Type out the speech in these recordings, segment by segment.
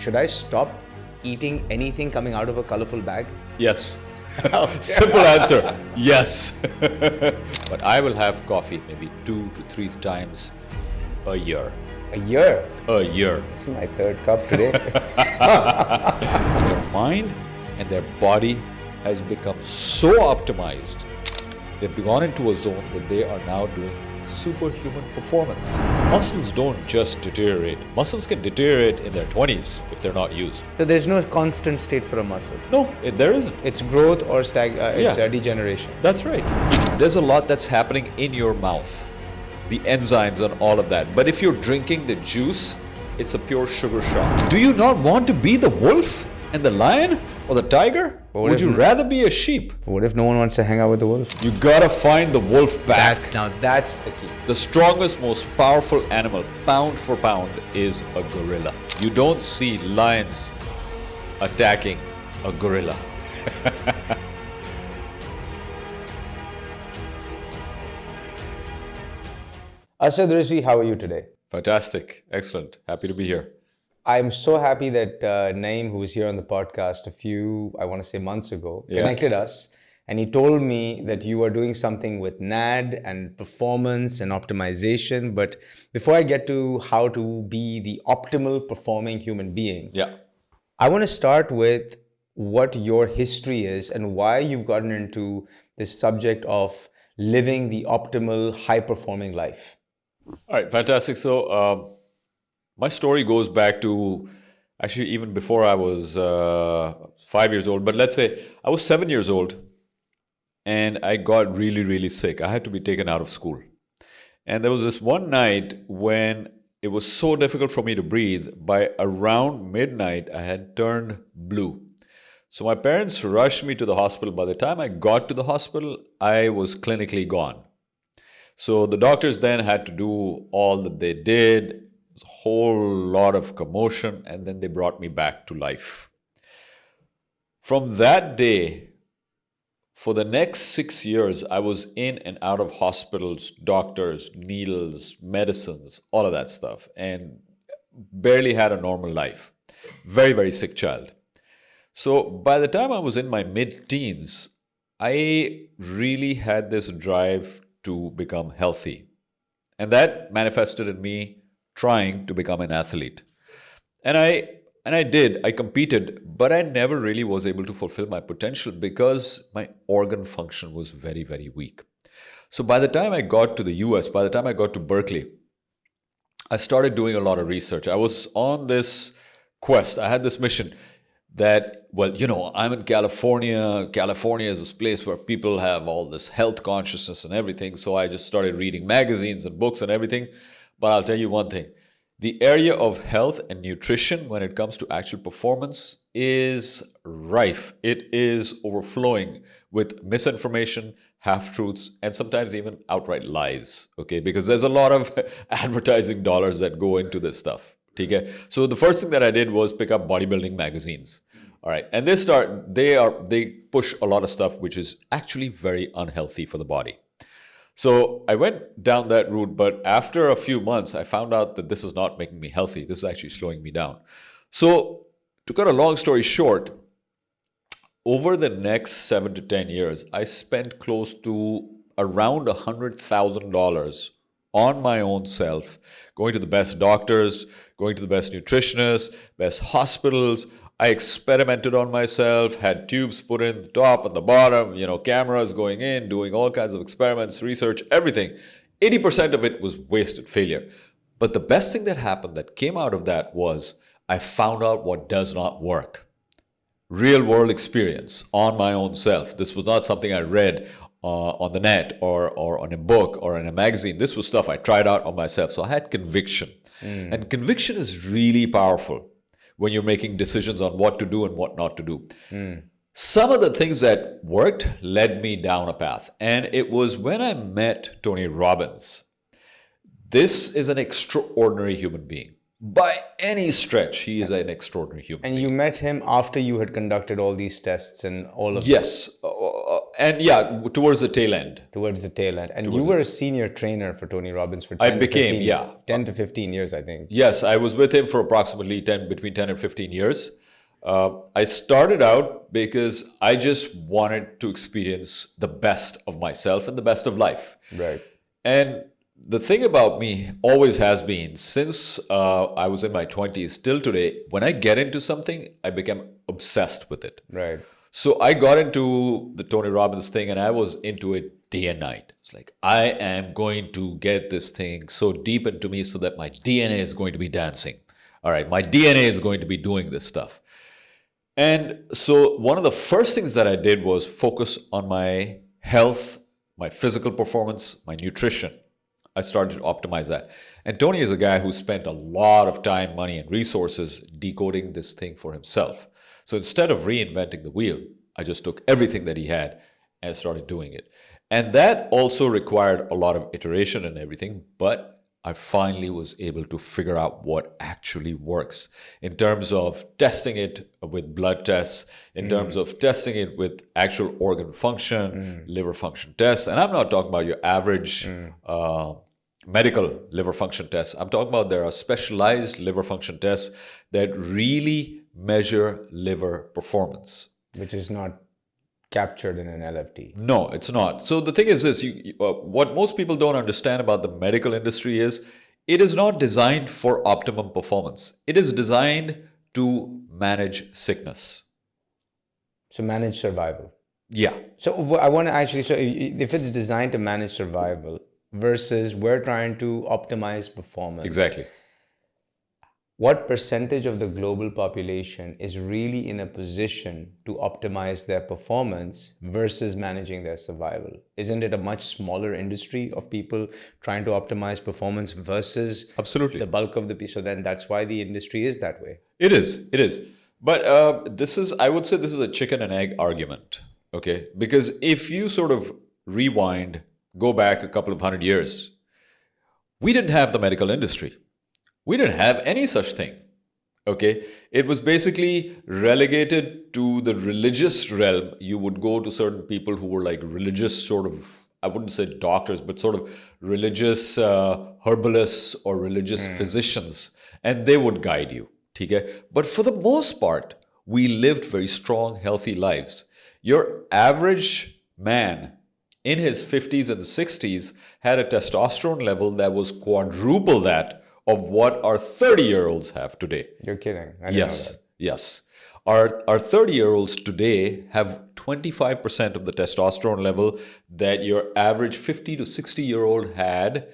should I stop eating anything coming out of a colorful bag? Yes. Simple answer, yes. But I will have coffee maybe 2 to 3 times a year. A year? A year. This is my third cup today. Their mind and their body has become so optimized. They've gone into a zone that they are now doing superhuman performance. Muscles don't just deteriorate. Muscles can deteriorate in their 20s if they're not used. So there's no constant state for a muscle. No, there isn't. It's growth or degeneration. That's right. There's a lot that's happening in your mouth, the enzymes and all of that. But if you're drinking the juice, it's a pure sugar shock. Do you not want to be the wolf and the lion or the tiger? Would you rather be a sheep? What if no one wants to hang out with the wolf? You gotta find the wolf back. That's the key. The strongest, most powerful animal, pound for pound, is a gorilla. You don't see lions attacking a gorilla. Asad Rezzvi, how are you today? Fantastic. Excellent. Happy to be here. I'm so happy that Naeem, who was here on the podcast a few, I want to say months ago, connected us. And he told me that you are doing something with NAD and performance and optimization. But before I get to how to be the optimal performing human being, I want to start with what your history is and why you've gotten into this subject of living the optimal, high-performing life. All right, fantastic. So my story goes back to actually even before I was 5 years old. But let's say I was 7 years old and I got really, really sick. I had to be taken out of school. And there was this one night when it was so difficult for me to breathe. By around midnight, I had turned blue. So my parents rushed me to the hospital. By the time I got to the hospital, I was clinically gone. So the doctors then had to do all that they did. It was a whole lot of commotion, and then they brought me back to life. From that day, for the next 6 years, I was in and out of hospitals, doctors, needles, medicines, all of that stuff, and barely had a normal life. Very, very sick child. So by the time I was in my mid-teens, I really had this drive to become healthy. And that manifested in me trying to become an athlete. And I did. I competed, but I never really was able to fulfill my potential because my organ function was very, very weak. So by the time I got to the US, by the time I got to Berkeley, I started doing a lot of research. I was on this quest. I had this mission that, well, you know, I'm in California. California is this place where people have all this health consciousness and everything. So I just started reading magazines and books and everything. But I'll tell you one thing. The area of health and nutrition when it comes to actual performance is rife. It is overflowing with misinformation, half-truths, and sometimes even outright lies, okay? Because there's a lot of advertising dollars that go into this stuff. Okay? So the first thing that I did was pick up bodybuilding magazines. All right. And they push a lot of stuff which is actually very unhealthy for the body. So I went down that route, but after a few months, I found out that this is not making me healthy. This is actually slowing me down. So to cut a long story short, over the next 7 to 10 years, I spent close to around $100,000 on my own self, going to the best doctors, going to the best nutritionists, best hospitals. I experimented on myself, had tubes put in the top and the bottom, cameras going in, doing all kinds of experiments, research, everything. 80% of it was wasted, failure. But the best thing that happened that came out of that was I found out what does not work. Real world experience on my own self. This was not something I read on the net or on a book or in a magazine. This was stuff I tried out on myself. So I had conviction. And conviction is really powerful when you're making decisions on what to do and what not to do. Some of the things that worked led me down a path. And it was when I met Tony Robbins. This is an extraordinary human being. By any stretch, he is an extraordinary human being. And you met him after you had conducted all these tests and all of Yes. and yeah, towards the tail end. Towards the tail end. And you were a senior trainer for Tony Robbins for 10 to 15 years, I think. Yes, I was with him for approximately between 10 and 15 years. I started out because I just wanted to experience the best of myself and the best of life. Right. And the thing about me always has been, since I was in my 20s till today, when I get into something, I become obsessed with it. Right. So I got into the Tony Robbins thing and I was into it day and night. It's like, I am going to get this thing so deep into me so that my DNA is going to be dancing. All right, my DNA is going to be doing this stuff. And so one of the first things that I did was focus on my health, my physical performance, my nutrition. I started to optimize that. And Tony is a guy who spent a lot of time, money, and resources decoding this thing for himself. So instead of reinventing the wheel, I just took everything that he had and started doing it. And that also required a lot of iteration and everything, but I finally was able to figure out what actually works in terms of testing it with blood tests, in terms of testing it with actual organ function, liver function tests. And I'm not talking about your average medical liver function tests. I'm talking about there are specialized liver function tests that really measure liver performance. Which is not captured in an LFT. No, it's not. So the thing is this, what most people don't understand about the medical industry is it is not designed for optimum performance. It is designed to manage sickness. So manage survival. Yeah. So I want to actually, so if it's designed to manage survival versus we're trying to optimize performance. Exactly. What percentage of the global population is really in a position to optimize their performance versus managing their survival? Isn't it a much smaller industry of people trying to optimize performance versus Absolutely the bulk of the people? So then that's why the industry is that way. It is. But I would say this is a chicken and egg argument, okay? Because if you sort of rewind, go back a couple of 100 years, we didn't have the medical industry. We didn't have any such thing, okay? It was basically relegated to the religious realm. You would go to certain people who were like religious sort of, I wouldn't say doctors, but sort of religious herbalists or religious physicians, and they would guide you, okay? But for the most part, we lived very strong, healthy lives. Your average man in his 50s and 60s had a testosterone level that was quadruple that of what our 30-year-olds have today. You're kidding. I didn't know that. Yes. Our 30-year-olds today have 25% of the testosterone level that your average 50 to 60-year-old had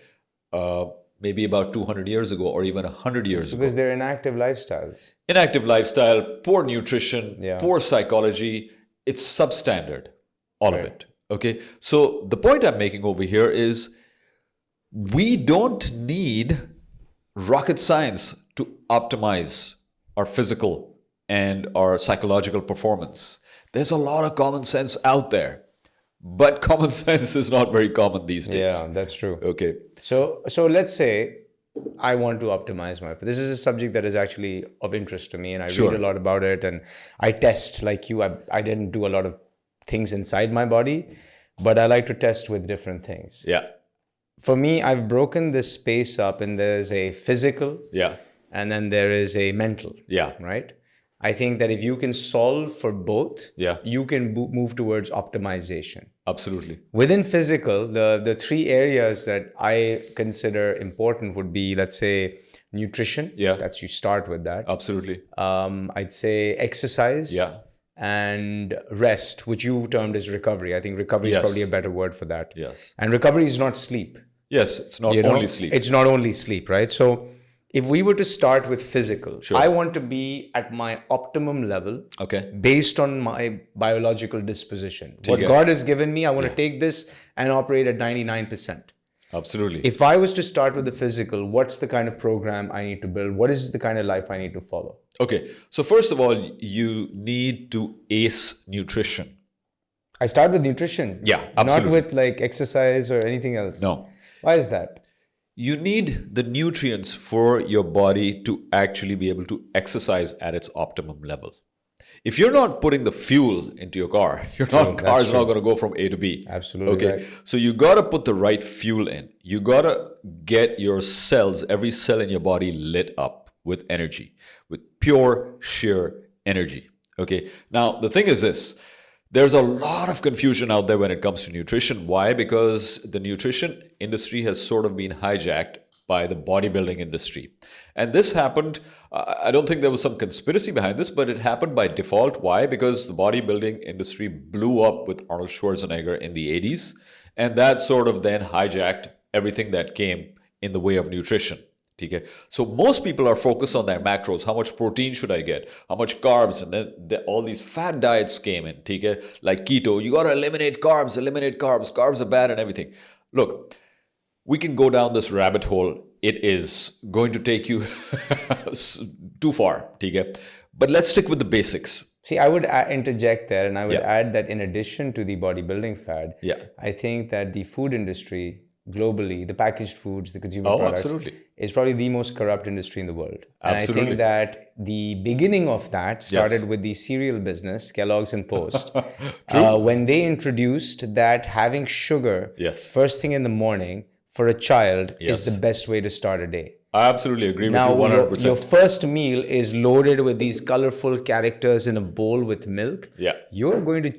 maybe about 200 years ago or even 100 years ago. Because they're inactive lifestyles. Inactive lifestyle, poor nutrition, poor psychology. It's substandard, all of it. Okay. So the point I'm making over here is we don't need rocket science to optimize our physical and our psychological performance. There's a lot of common sense out there, but common sense is not very common these days. Yeah, that's true. Okay. So let's say I want to optimize this is a subject that is actually of interest to me, and I read a lot about it, and I test like you. I didn't do a lot of things inside my body, but I like to test with different things. Yeah. For me, I've broken this space up, and there's a physical, and then there is a mental, right? I think that if you can solve for both, you can move towards optimization. Absolutely. Within physical, the three areas that I consider important would be, let's say, nutrition. That's, you start with that. Absolutely. I'd say exercise. And rest, which you termed as recovery. I think recovery is probably a better word for that. Yes. And recovery is not sleep. Yes, it's not only sleep. It's not only sleep, right? So if we were to start with physical, I want to be at my optimum level based on my biological disposition. What God has given me, I want to take this and operate at 99%. Absolutely. If I was to start with the physical, what's the kind of program I need to build? What is the kind of life I need to follow? Okay. So first of all, you need to ace nutrition. I start with nutrition. Yeah, absolutely. Not with like exercise or anything else. No. Why is that? You need the nutrients for your body to actually be able to exercise at its optimum level. If you're not putting the fuel into your car, car's not going to go from A to B. Absolutely. Okay. Right. So you got to put the right fuel in. You got to get your cells, every cell in your body lit up with energy, with pure, sheer energy. Okay. Now, the thing is this. There's a lot of confusion out there when it comes to nutrition. Why? Because the nutrition industry has sort of been hijacked by the bodybuilding industry. And this happened, I don't think there was some conspiracy behind this, but it happened by default. Why? Because the bodybuilding industry blew up with Arnold Schwarzenegger in the 80s. And that sort of then hijacked everything that came in the way of nutrition. Okay. So most people are focused on their macros. How much protein should I get? How much carbs? And then all these fat diets came in. Okay. Like keto, you got to eliminate carbs. Carbs are bad and everything. Look, we can go down this rabbit hole. It is going to take you too far. Okay. But let's stick with the basics. See, I would interject there, and I would add that in addition to the bodybuilding fad, I think that the food industry globally, the packaged foods, the consumer products, is probably the most corrupt industry in the world. And I think that the beginning of that started with the cereal business, Kellogg's and Post, when they introduced that having sugar first thing in the morning for a child is the best way to start a day. I absolutely agree with you 100%. Your first meal is loaded with these colorful characters in a bowl with milk. You're going to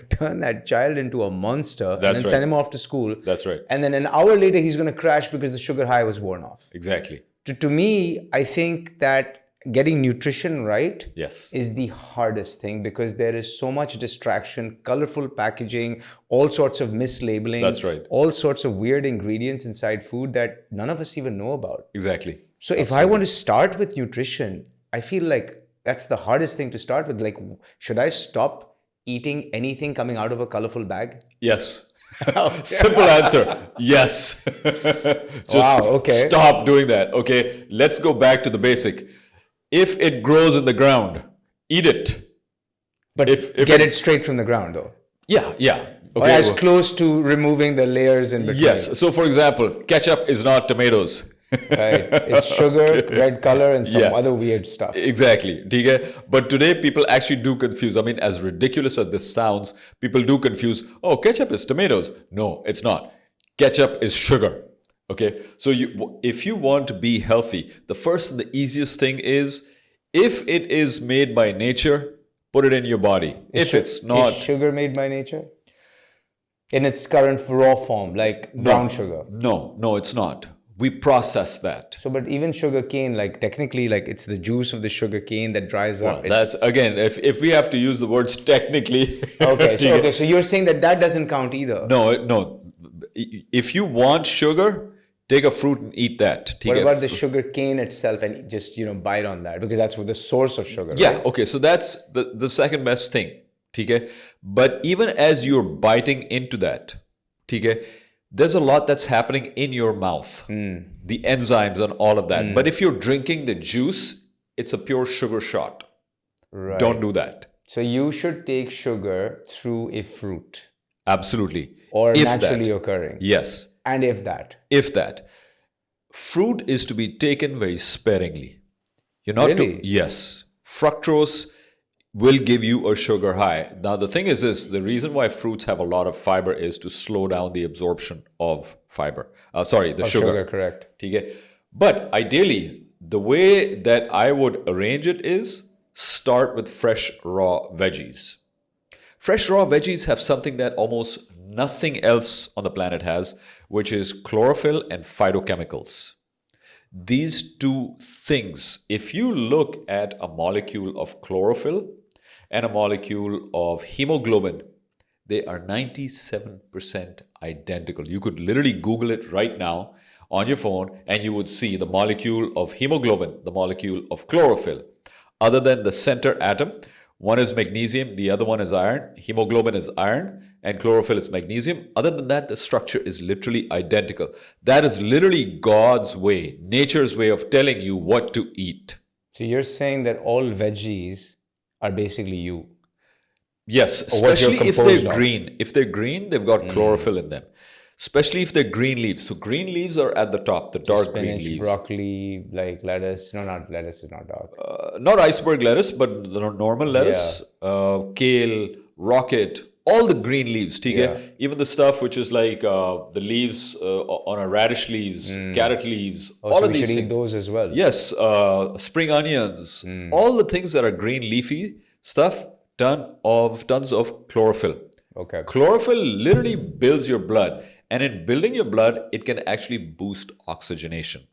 turn that child into a monster and then send him off to school. That's right. And then an hour later, he's going to crash because the sugar high was worn off. Exactly. To me, I think that getting nutrition right is the hardest thing because there is so much distraction, colorful packaging, all sorts of mislabeling. That's right. All sorts of weird ingredients inside food that none of us even know about. Exactly. So if I want to start with nutrition, I feel like that's the hardest thing to start with. Like, should I stop eating anything coming out of a colorful bag? Yes. Simple answer. Yes. Just stop doing that. Okay. Let's go back to the basic. If it grows in the ground, eat it. But if get it straight from the ground though. Yeah. Okay, or as close to removing the layers in between. Yes. So for example, ketchup is not tomatoes. Right. It's sugar, red color, and some other weird stuff. Exactly. But today people actually do confuse. I mean, as ridiculous as this sounds, people do confuse, oh, ketchup is tomatoes. No, it's not. Ketchup is sugar. Okay. So if you want to be healthy, the first and the easiest thing is, if it is made by nature, put it in your body. If it's not. Is sugar made by nature? In its current raw form, like brown sugar? No, it's not. We process that. So, but even sugar cane, like technically, like it's the juice of the sugar cane that dries up. That's again, if we have to use the words technically. Okay, so you're saying that doesn't count either. No. If you want sugar, take a fruit and eat that. What about the sugar cane itself and just, bite on that? Because that's the source of sugar. Yeah, right? okay. So that's the second best thing. But even as you're biting into that, there's a lot that's happening in your mouth. The enzymes and all of that. But if you're drinking the juice, it's a pure sugar shot. Right. Don't do that. So you should take sugar through a fruit. Absolutely. Or naturally occurring. Yes. And if that. Fruit is to be taken very sparingly. You're not really? Yes. Fructose will give you a sugar high. Now, the thing is this, the reason why fruits have a lot of fiber is to slow down the absorption of fiber. The sugar. Correct. But ideally, the way that I would arrange it is start with fresh raw veggies. Fresh raw veggies have something that almost nothing else on the planet has, which is chlorophyll and phytochemicals. These two things, if you look at a molecule of chlorophyll and a molecule of hemoglobin, they are 97% identical. You could literally Google it right now on your phone and you would see the molecule of hemoglobin, the molecule of chlorophyll. Other than the center atom, one is magnesium, the other one is iron. Hemoglobin is iron and chlorophyll is magnesium. Other than that, the structure is literally identical. That is literally God's way, nature's way of telling you what to eat. So you're saying that all veggies are basically you? Yes, especially if they're green. If they're green, they've got chlorophyll in them. especially if they're green leaves. So green leaves are at the top, the dark green Spinach, leaves. broccoli, like lettuce. No, not lettuce is not dark. Not iceberg lettuce, but the normal lettuce, kale, rocket, all the green leaves. Yeah. Even the stuff which is like the leaves on a radish leaves, carrot leaves, all So of we these should eat things. those as well. Yes, spring onions, all the things that are green leafy stuff, tons of chlorophyll. Okay. Chlorophyll literally builds your blood, and in building your blood, it can actually boost oxygenation.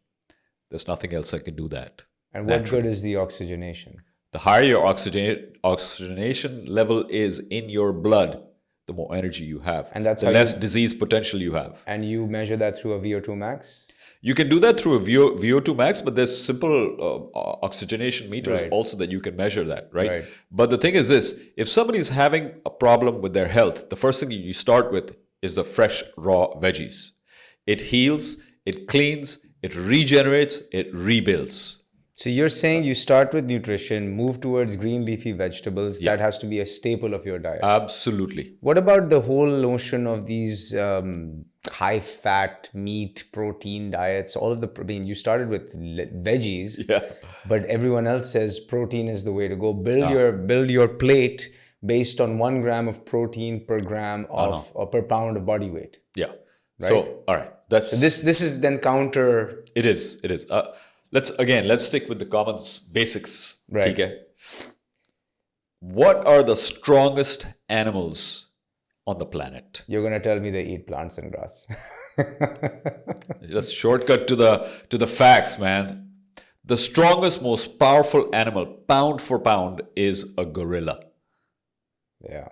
There's nothing else that can do that. And what good is the oxygenation? The higher your oxygenation level is in your blood, the more energy you have, And that's the how less disease potential you have. And you measure that through a VO2 max? You can do that through a VO2 max, but there's simple oxygenation meters also that you can measure that, right? But the thing is this, if somebody's having a problem with their health, the first thing you start with is the fresh, raw veggies. It heals, it cleans, it regenerates, it rebuilds. So you're saying you start with nutrition, move towards green leafy vegetables. That has to be a staple of your diet. Absolutely. What about the whole notion of these high fat, meat, protein diets? All of the, I mean, you started with veggies, but everyone else says protein is the way to go. Build your plate based on 1 gram of protein per gram of or per pound of body weight. Yeah. Right? So, all right. That's so this is then counter. It is. Let's stick with the common basics. Right. Okay. What are the strongest animals on the planet? You're gonna tell me they eat plants and grass. Just shortcut to the facts, man. The strongest, most powerful animal, pound for pound, is a gorilla. Yeah.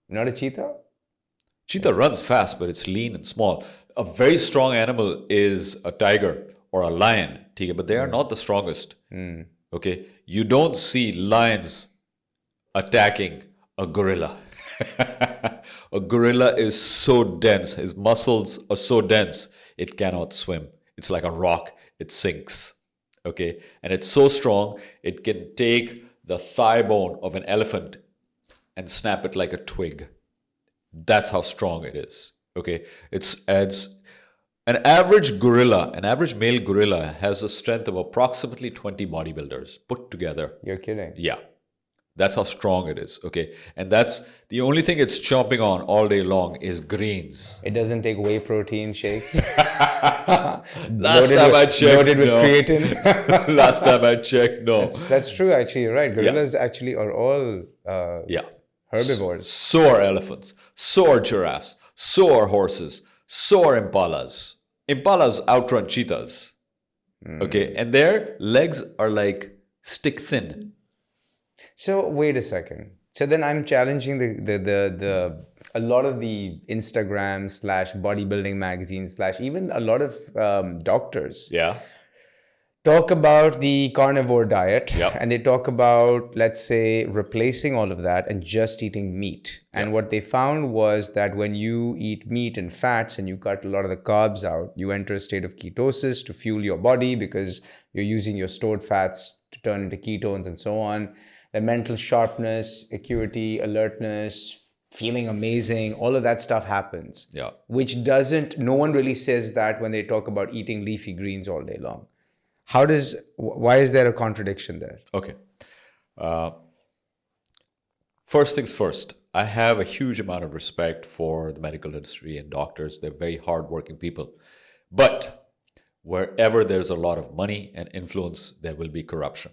Not a cheetah? Cheetah runs fast, but it's lean and small. A very strong animal is a tiger or a lion, but they are not the strongest. Okay, you don't see lions attacking a gorilla. A gorilla is so dense, his muscles are so dense, it cannot swim. It's like a rock, it sinks. Okay, and it's so strong, it can take the thigh bone of an elephant and snap it like a twig. That's how strong it is. Okay, it's an average gorilla, an average male gorilla has a strength of approximately 20 bodybuilders put together. You're kidding. Yeah. That's how strong it is. Okay. And that's the only thing it's chomping on all day long is greens. It doesn't take whey protein shakes. Last time I checked, loaded with creatine. Last time I checked, no. That's true, actually. You're right. Gorillas actually are all herbivores. So are elephants. So are giraffes. So are horses. So are impalas. Impalas outrun cheetahs. Okay. And their legs are like stick thin. So wait a second. So then I'm challenging the a lot of the Instagram / bodybuilding magazines / even a lot of doctors. Yeah. Talk about the carnivore diet, Yep. and they talk about, let's say, replacing all of that and just eating meat. And what they found was that when you eat meat and fats and you cut a lot of the carbs out, you enter a state of ketosis to fuel your body because you're using your stored fats to turn into ketones and so on. The mental sharpness, acuity, alertness, feeling amazing, all of that stuff happens. Yeah. Which no one really says that when they talk about eating leafy greens all day long. Why is there a contradiction there? Okay. First things first, I have a huge amount of respect for the medical industry and doctors. They're very hardworking people. But wherever there's a lot of money and influence, there will be corruption.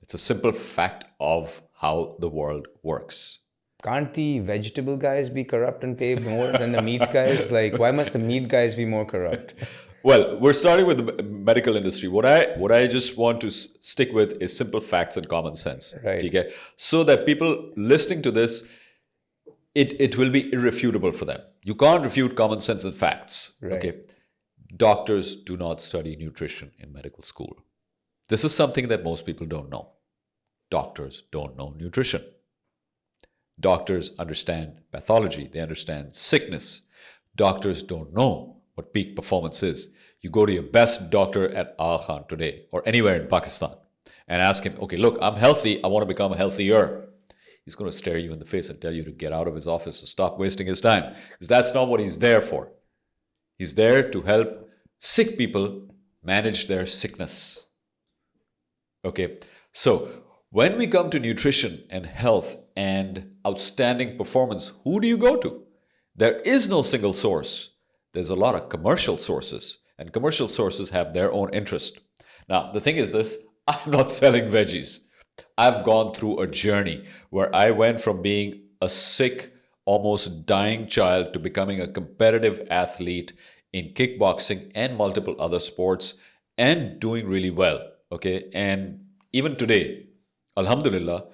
It's a simple fact of how the world works. Can't the vegetable guys be corrupt and pay more than the meat guys? Like, why must the meat guys be more corrupt? Well, we're starting with the medical industry. What I just want to stick with is simple facts and common sense. Right. Okay? So that people listening to this, it will be irrefutable for them. You can't refute common sense and facts. Right. Okay. Doctors do not study nutrition in medical school. This is something that most people don't know. Doctors don't know nutrition. Doctors understand pathology. They understand sickness. Doctors don't know what peak performance is. You go to your best doctor at Aga Khan today or anywhere in Pakistan and ask him, okay, look, I'm healthy. I want to become healthier. he's going to stare you in the face and tell you to get out of his office, to stop wasting his time. Because that's not what he's there for. He's there to help sick people manage their sickness. Okay, so when we come to nutrition and health and outstanding performance, who do you go to? There is no single source. There's a lot of commercial sources, and commercial sources have their own interest. Now, the thing is this, I'm not selling veggies. I've gone through a journey where I went from being a sick, almost dying child to becoming a competitive athlete in kickboxing and multiple other sports and doing really well. Okay, and even today, Alhamdulillah,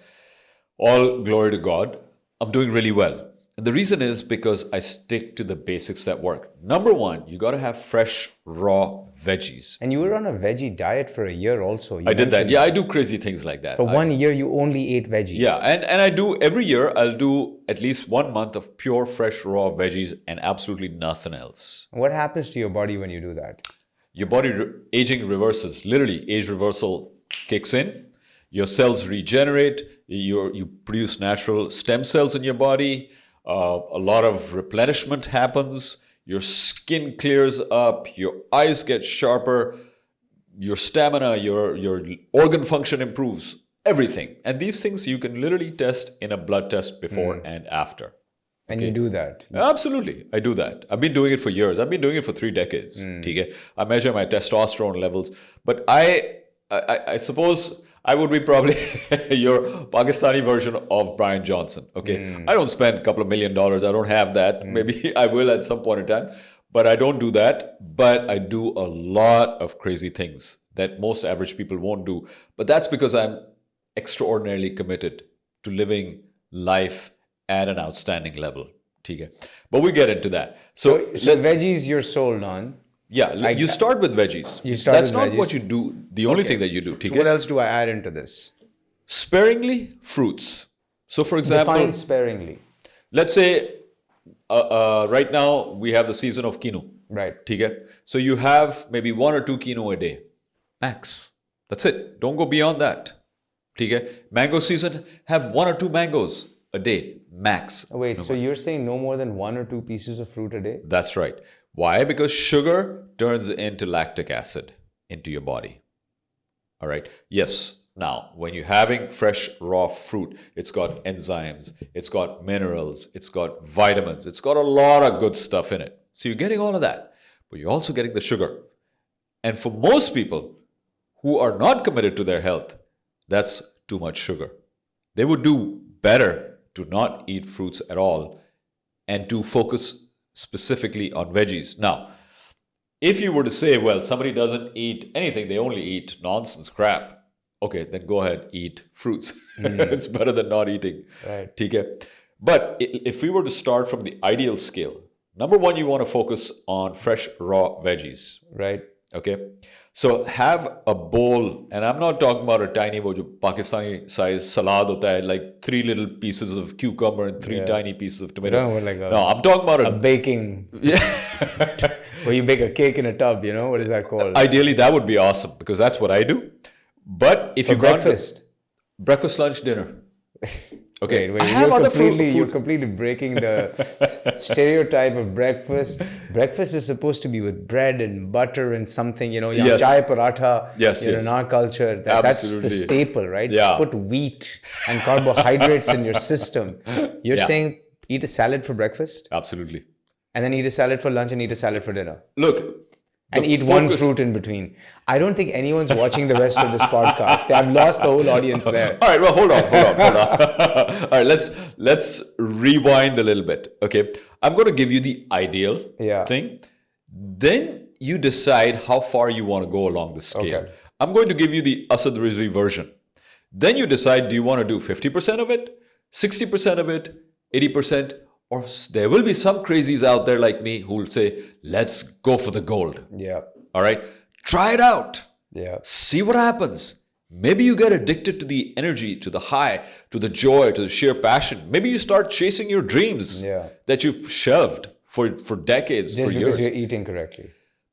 all glory to God, I'm doing really well. And the reason is because I stick to the basics that work. Number one, you got to have fresh, raw veggies. And you were on a veggie diet for a year also. I did that. Yeah, I do crazy things like that. For 1 year, you only ate veggies. Yeah, and I do, every year, I'll do at least 1 month of pure, fresh, raw veggies and absolutely nothing else. What happens to your body when you do that? Your body aging reverses. Literally, age reversal kicks in. Your cells regenerate. You produce natural stem cells in your body. A lot of replenishment happens. Your skin clears up. Your eyes get sharper. Your stamina, your organ function improves. Everything. And these things you can literally test in a blood test before and after. And you do that? Absolutely. I do that. I've been doing it for years. I've been doing it for 3 decades. Okay? I measure my testosterone levels. But I suppose I would be probably your Pakistani version of Brian Johnson. Okay. I don't spend a couple of $1 million. I don't have that. Maybe I will at some point in time. But I don't do that. But I do a lot of crazy things that most average people won't do. But that's because I'm extraordinarily committed to living life at an outstanding level. Okay. But we get into that. So veggies you're sold on. Yeah, you start with veggies. That's not what you do. The only thing that you do. So what else do I add into this? Sparingly, fruits. So for example, define sparingly. Let's say right now we have the season of quinoa. Right. Okay? So you have maybe 1 or 2 quinoa a day, max. That's it. Don't go beyond that. Okay? Mango season, have 1 or 2 mangoes a day, max. Wait, so you're saying no more than 1 or 2 pieces of fruit a day? That's right. Why? Because sugar turns into lactic acid into your body. All right. Yes. Now, when you're having fresh, raw fruit, it's got enzymes, it's got minerals, it's got vitamins, it's got a lot of good stuff in it. So you're getting all of that, but you're also getting the sugar. And for most people who are not committed to their health, that's too much sugar. They would do better to not eat fruits at all and to focus specifically on veggies. Now, if you were to say, well, somebody doesn't eat anything, they only eat nonsense crap. Okay, then go ahead, eat fruits. It's better than not eating. Right. Okay. But if we were to start from the ideal scale, number one, you want to focus on fresh, raw veggies. Right. Okay. So have a bowl, and I'm not talking about a tiny wo jo Pakistani size salad hota hai, like 3 little pieces of cucumber and 3 tiny pieces of tomato. No, I'm talking about a baking. Yeah. Where you bake a cake in a tub, you know? What is that called? Ideally, that would be awesome because that's what I do. But if you breakfast, lunch, dinner. Okay, wait. You're completely breaking the stereotype of breakfast. Breakfast is supposed to be with bread and butter and something, you know, chai paratha. Yes. In our culture, that's the staple, right? Yeah. Put wheat and carbohydrates in your system. You're saying eat a salad for breakfast? Absolutely. And then eat a salad for lunch and eat a salad for dinner. Look. And eat 1 fruit in between. I don't think anyone's watching the rest of this podcast. I've lost the whole audience there. All right, well, hold on. All right, let's rewind a little bit. Okay, I'm going to give you the ideal thing. Then you decide how far you want to go along the scale. Okay. I'm going to give you the Asad Rezzvi version. Then you decide, do you want to do 50% of it, 60% of it, 80%? Or there will be some crazies out there like me who will say, let's go for the gold. Yeah. All right. Try it out. Yeah. See what happens. Maybe you get addicted to the energy, to the high, to the joy, to the sheer passion. Maybe you start chasing your dreams that you've shelved for decades, just for years. Because you're eating correctly.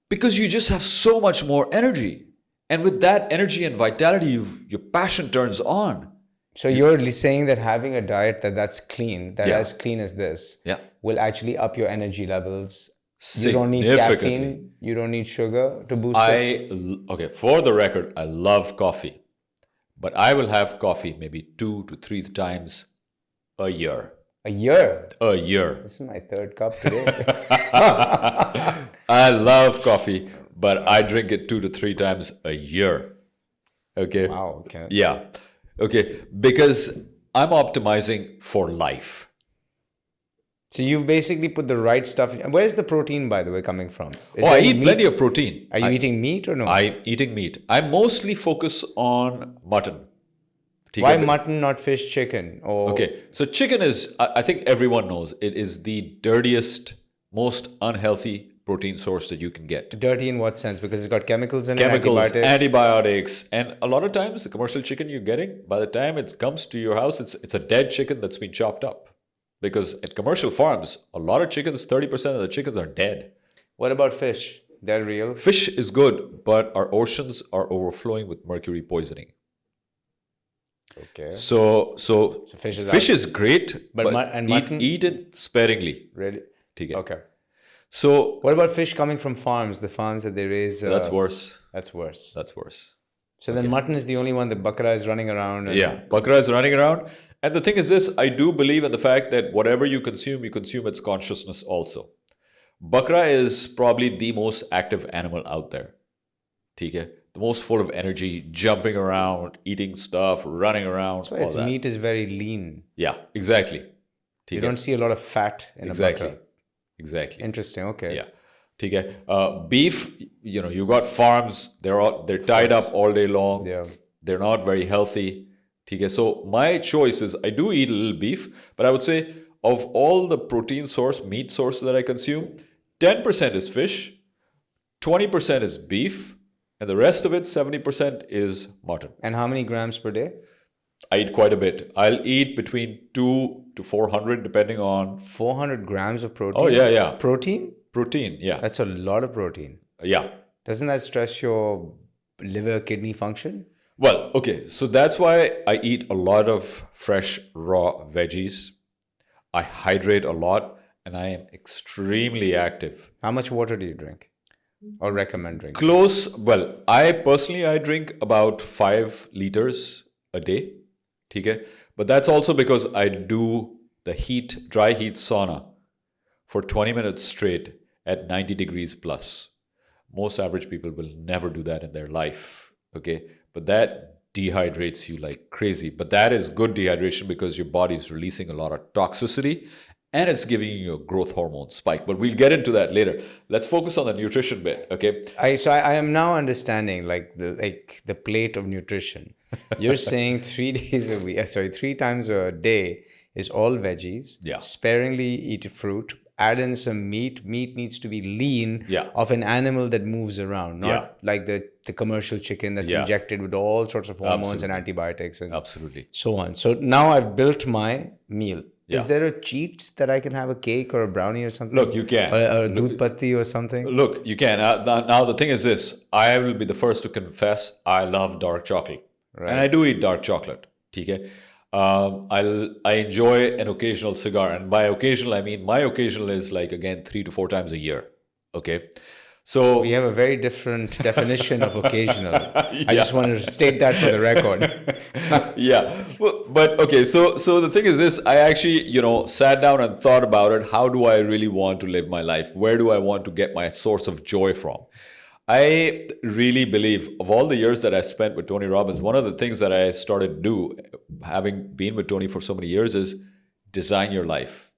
Because you just have so much more energy. And with that energy and vitality, your passion turns on. So you're saying that having a diet that's clean, that Yeah. as clean as this, Yeah. will actually up your energy levels. You don't need Significantly. caffeine. You don't need sugar to boost it. Okay, for the record, I love coffee, but I will have coffee maybe 2 to 3 times a year. A year. A year. This is my third cup today. I love coffee, but I drink it 2 to 3 times a year. Okay. Wow. Okay. Yeah. Okay. Because I'm optimizing for life. So you've basically put the right stuff. Where's the protein, by the way, coming from? I eat plenty of protein. Are you eating meat or no? I'm eating meat. I mostly focus on mutton. Why mutton, not fish, chicken? Or Okay, so chicken is, I think everyone knows, it is the dirtiest, most unhealthy protein source that you can get. Dirty in what sense? Because it's got chemicals in Chemicals, it, antibiotics, and a lot of times the commercial chicken you're getting, by the time it comes to your house, it's a dead chicken that's been chopped up. Because at commercial farms, a lot of chickens, 30% of the chickens are dead. What about fish? They're real? Fish is good, but our oceans are overflowing with mercury poisoning. Okay. So fish is great, but mutton? eat it sparingly. Really? Okay. So what about fish coming from farms? The farms that they raise. That's worse. That's worse. That's worse. So then mutton is the only one. The bakra is running around. Bakra is running around. And the thing is this, I do believe in the fact that whatever you consume its consciousness also. Bakra is probably the most active animal out there. Okay? The most full of energy, jumping around, eating stuff, running around. That's why its meat is very lean. Yeah, exactly. You don't see a lot of fat in a bakra. Exactly. Interesting. Okay. Yeah. Beef, you got farms, they're tied up all day long. Yeah. They're not very healthy. So my choice is I do eat a little beef, but I would say of all the meat sources that I consume, 10% is fish, 20% is beef, and the rest of it, 70% is mutton. And how many grams per day? I eat quite a bit. I'll eat between 200 to 400 depending on... 400 grams of protein? Oh, yeah. Protein? Protein, yeah. That's a lot of protein. Yeah. Doesn't that stress your liver, kidney function? Well, okay. So that's why I eat a lot of fresh, raw veggies. I hydrate a lot and I am extremely active. How much water do you drink or recommend drinking? I personally drink about 5 liters a day. Okay? But that's also because I do the dry heat sauna for 20 minutes straight at 90 degrees plus. Most average people will never do that in their life. Okay? But that dehydrates you like crazy. But that is good dehydration because your body is releasing a lot of toxicity and it's giving you a growth hormone spike. But we'll get into that later. Let's focus on the nutrition bit, okay? I am now understanding the plate of nutrition. You're saying 3 times a day is all veggies. Yeah. Sparingly eat fruit. Add in some meat. Meat needs to be lean of an animal that moves around, not like the commercial chicken that's injected with all sorts of hormones and antibiotics and so on. So now I've built my meal. Yeah. Is there a cheat that I can have a cake or a brownie or something? Look, you can. Or a doodh patti or something? Look, you can. Now the thing is this. I will be the first to confess I love dark chocolate. Right. And I do eat dark chocolate. Okay? I enjoy an occasional cigar. And by occasional, I mean my occasional is 3 to 4 times a year. Okay? So we have a very different definition of occasional. I just want to state that for the record. But okay, so the thing is this, I actually, sat down and thought about it. How do I really want to live my life? Where do I want to get my source of joy from? I really believe of all the years that I spent with Tony Robbins, one of the things that I started to do, having been with Tony for so many years, is design your life.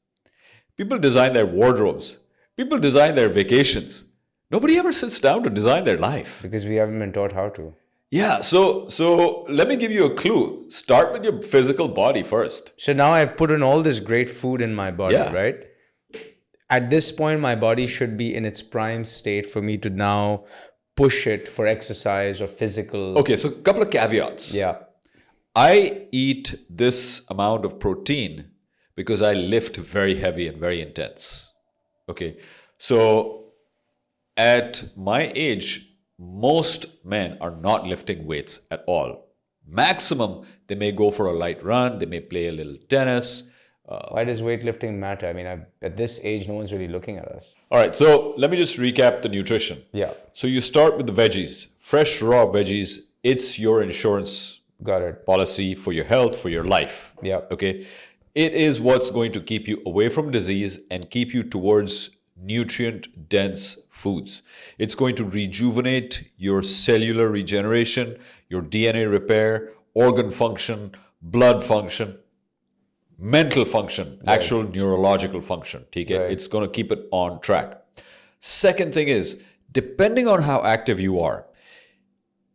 People design their wardrobes. People design their vacations. Nobody ever sits down to design their life. Because we haven't been taught how to. Yeah, so let me give you a clue. Start with your physical body first. So now I've put in all this great food in my body, right? At this point, my body should be in its prime state for me to now push it for exercise or physical. Okay, so a couple of caveats. Yeah. I eat this amount of protein because I lift very heavy and very intense. Okay, so at my age, most men are not lifting weights at all. Maximum, they may go for a light run, they may play a little tennis. Why does weightlifting matter? I mean, at this age, no one's really looking at us. All right, so let me just recap the nutrition. Yeah. So you start with the veggies, fresh raw veggies. It's your insurance Got it. policy for your health, for your life. Yeah. Okay. It is what's going to keep you away from disease and keep you towards nutrient dense foods. It's going to rejuvenate your cellular regeneration, your DNA repair, organ function, blood function, mental function, actual neurological function. Okay? Right. It's going to keep it on track. Second thing is, depending on how active you are,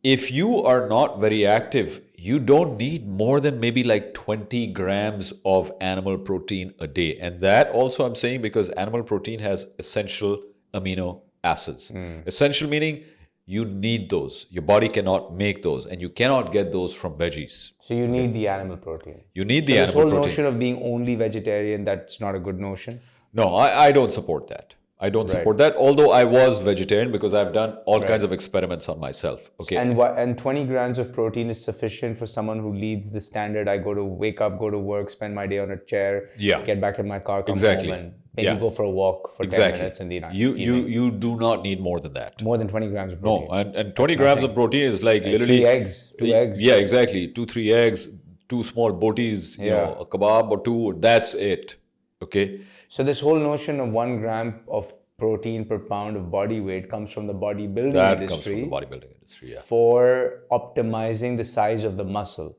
if you are not very active, you don't need more than maybe like 20 grams of animal protein a day. And that also I'm saying because animal protein has essential amino acids. Essential meaning you need those. Your body cannot make those, and you cannot get those from veggies. So you need the animal protein. You need So the this animal whole protein. notion of being only vegetarian, that's not a good notion. No, I don't support that. I don't support that, although I was vegetarian because I've done all kinds of experiments on myself. Okay. And 20 grams of protein is sufficient for someone who leads the standard. I wake up, go to work, spend my day on a chair, get back in my car, come home, and maybe go for a walk for 10 minutes in the night. You do not need more than that. More than 20 grams of protein. No, and 20 grams of protein is like literally 3 eggs, 2 eggs. Yeah, exactly. 2-3 eggs, 2 small botis, you know, a kebab or 2. That's it. Okay. So this whole notion of 1 gram of protein per pound of body weight comes from the bodybuilding That industry. comes from the bodybuilding industry. Yeah. For optimizing the size of the muscle,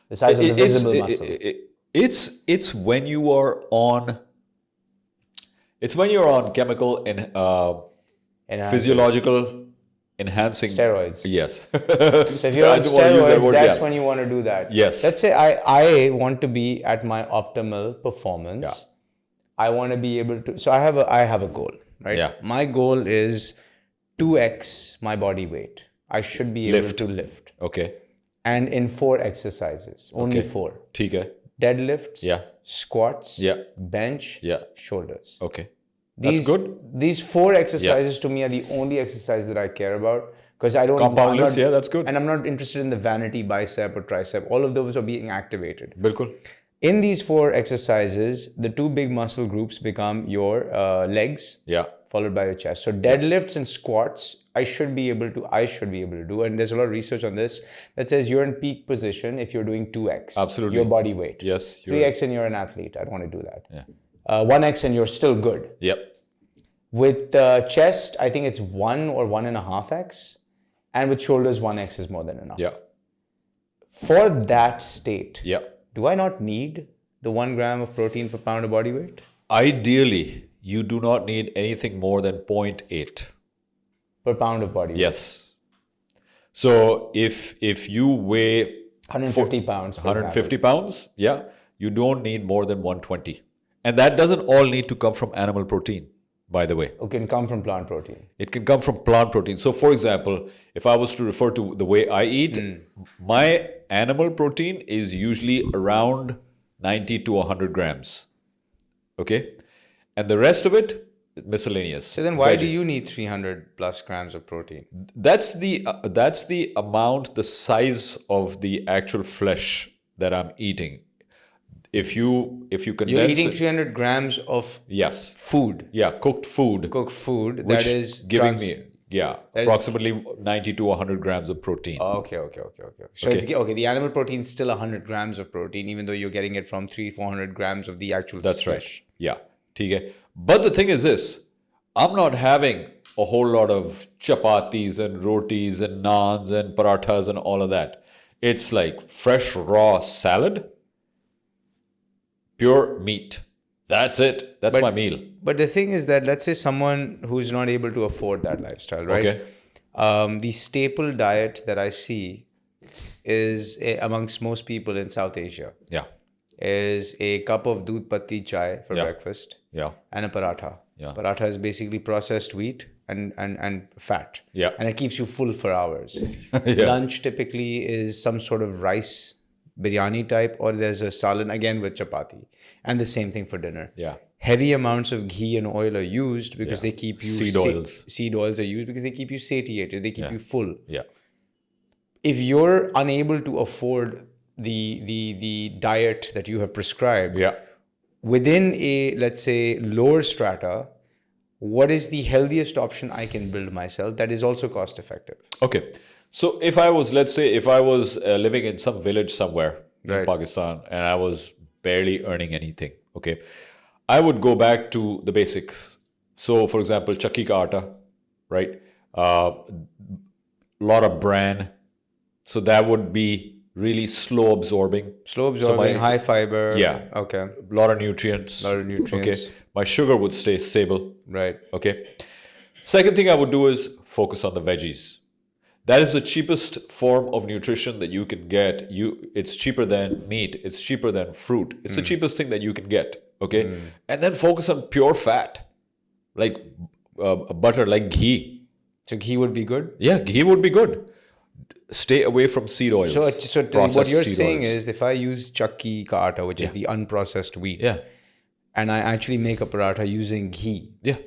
the size of the visible muscle. It's when you are on. It's when you're on chemical and physiological enhancing steroids. Yes. So if you're on steroids, that's when you want to do that. Yes. Let's say I want to be at my optimal performance. Yeah. I want to be able to. So I have a goal, right? Yeah. My goal is 2x my body weight. I should be able to lift. Okay. And in 4 exercises, only 4. ठीक है. Deadlifts, squats, bench, shoulders. Okay. That's good. These 4 exercises to me are the only exercises that I care about because I don't. Compound list, that's good. And I'm not interested in the vanity bicep or tricep. All of those are being activated. बिल्कुल. In these 4 exercises, the 2 big muscle groups become your legs, followed by your chest. So deadlifts and squats, I should be able to do. And there's a lot of research on this that says you're in peak position if you're doing 2x. Absolutely. Your body weight. Yes. 3x and you're an athlete. I don't want to do that. 1x and you're still good. Yep. With chest, I think it's 1 or 1.5x. And with shoulders, 1x is more than enough. Yeah. For that state. Yeah. Do I not need the 1 gram of protein per pound of body weight? Ideally, you do not need anything more than 0.8 per pound of body weight. Yes. So if you weigh 150 pounds, 150 pounds, you don't need more than 120. And that doesn't all need to come from animal protein, by the way. It can come from plant protein. It can come from plant protein. So for example, if I was to refer to the way I eat, my animal protein is usually around 90 to 100 grams. Okay? And the rest of it, miscellaneous. So then why do you need 300 plus grams of protein? That's the amount, the size of the actual flesh that I'm eating. If you condense you're eating 300 grams of food. Yeah, cooked food. Cooked food that is giving me approximately 90 to 100 grams of protein. Okay. So it's the animal protein is still 100 grams of protein, even though you're getting it from 300-400 grams of the actual That's flesh. Right. Yeah. Okay. But the thing is this, I'm not having a whole lot of chapatis and rotis and naans and parathas and all of that. It's like fresh raw salad, pure meat. That's it. That's my meal. But the thing is that, let's say someone who's not able to afford that lifestyle, right? Okay. The staple diet that I see is amongst most people in South Asia. Yeah. Is a cup of doodh patti chai for breakfast. Yeah. And a paratha. Yeah. Paratha is basically processed wheat and fat. Yeah. And it keeps you full for hours. Lunch typically is some sort of rice, biryani type, or there's a salad again with chapati. And the same thing for dinner. Yeah. Heavy amounts of ghee and oil are used because they keep you... Seed oils. Seed oils are used because they keep you satiated. They keep you full. Yeah. if you're unable to afford the diet that you have prescribed, Yeah. within a, let's say, lower strata, what is the healthiest option I can build myself that is also cost effective? Okay. So if I was, let's say, if I was living in some village somewhere in Right. Pakistan and I was barely earning anything, okay, I would go back to the basics. So, for example, chakki ka aata, right? Lot of bran. So that would be really slow absorbing. Slow absorbing, high fiber. Yeah. Okay. A lot of nutrients. Okay. My sugar would stay stable. Right. Okay. Second thing I would do is focus on the veggies. That is the cheapest form of nutrition that you can get. It's cheaper than meat. It's cheaper than fruit. It's the cheapest thing that you can get. Okay. And then focus on pure fat, like butter, like ghee. So ghee would be good? Yeah, ghee would be good. Stay away from seed oils. So what you're seed saying oils. is if I use chakki ka aata, which is the unprocessed wheat, Yeah. and I actually make a paratha using ghee, Yeah.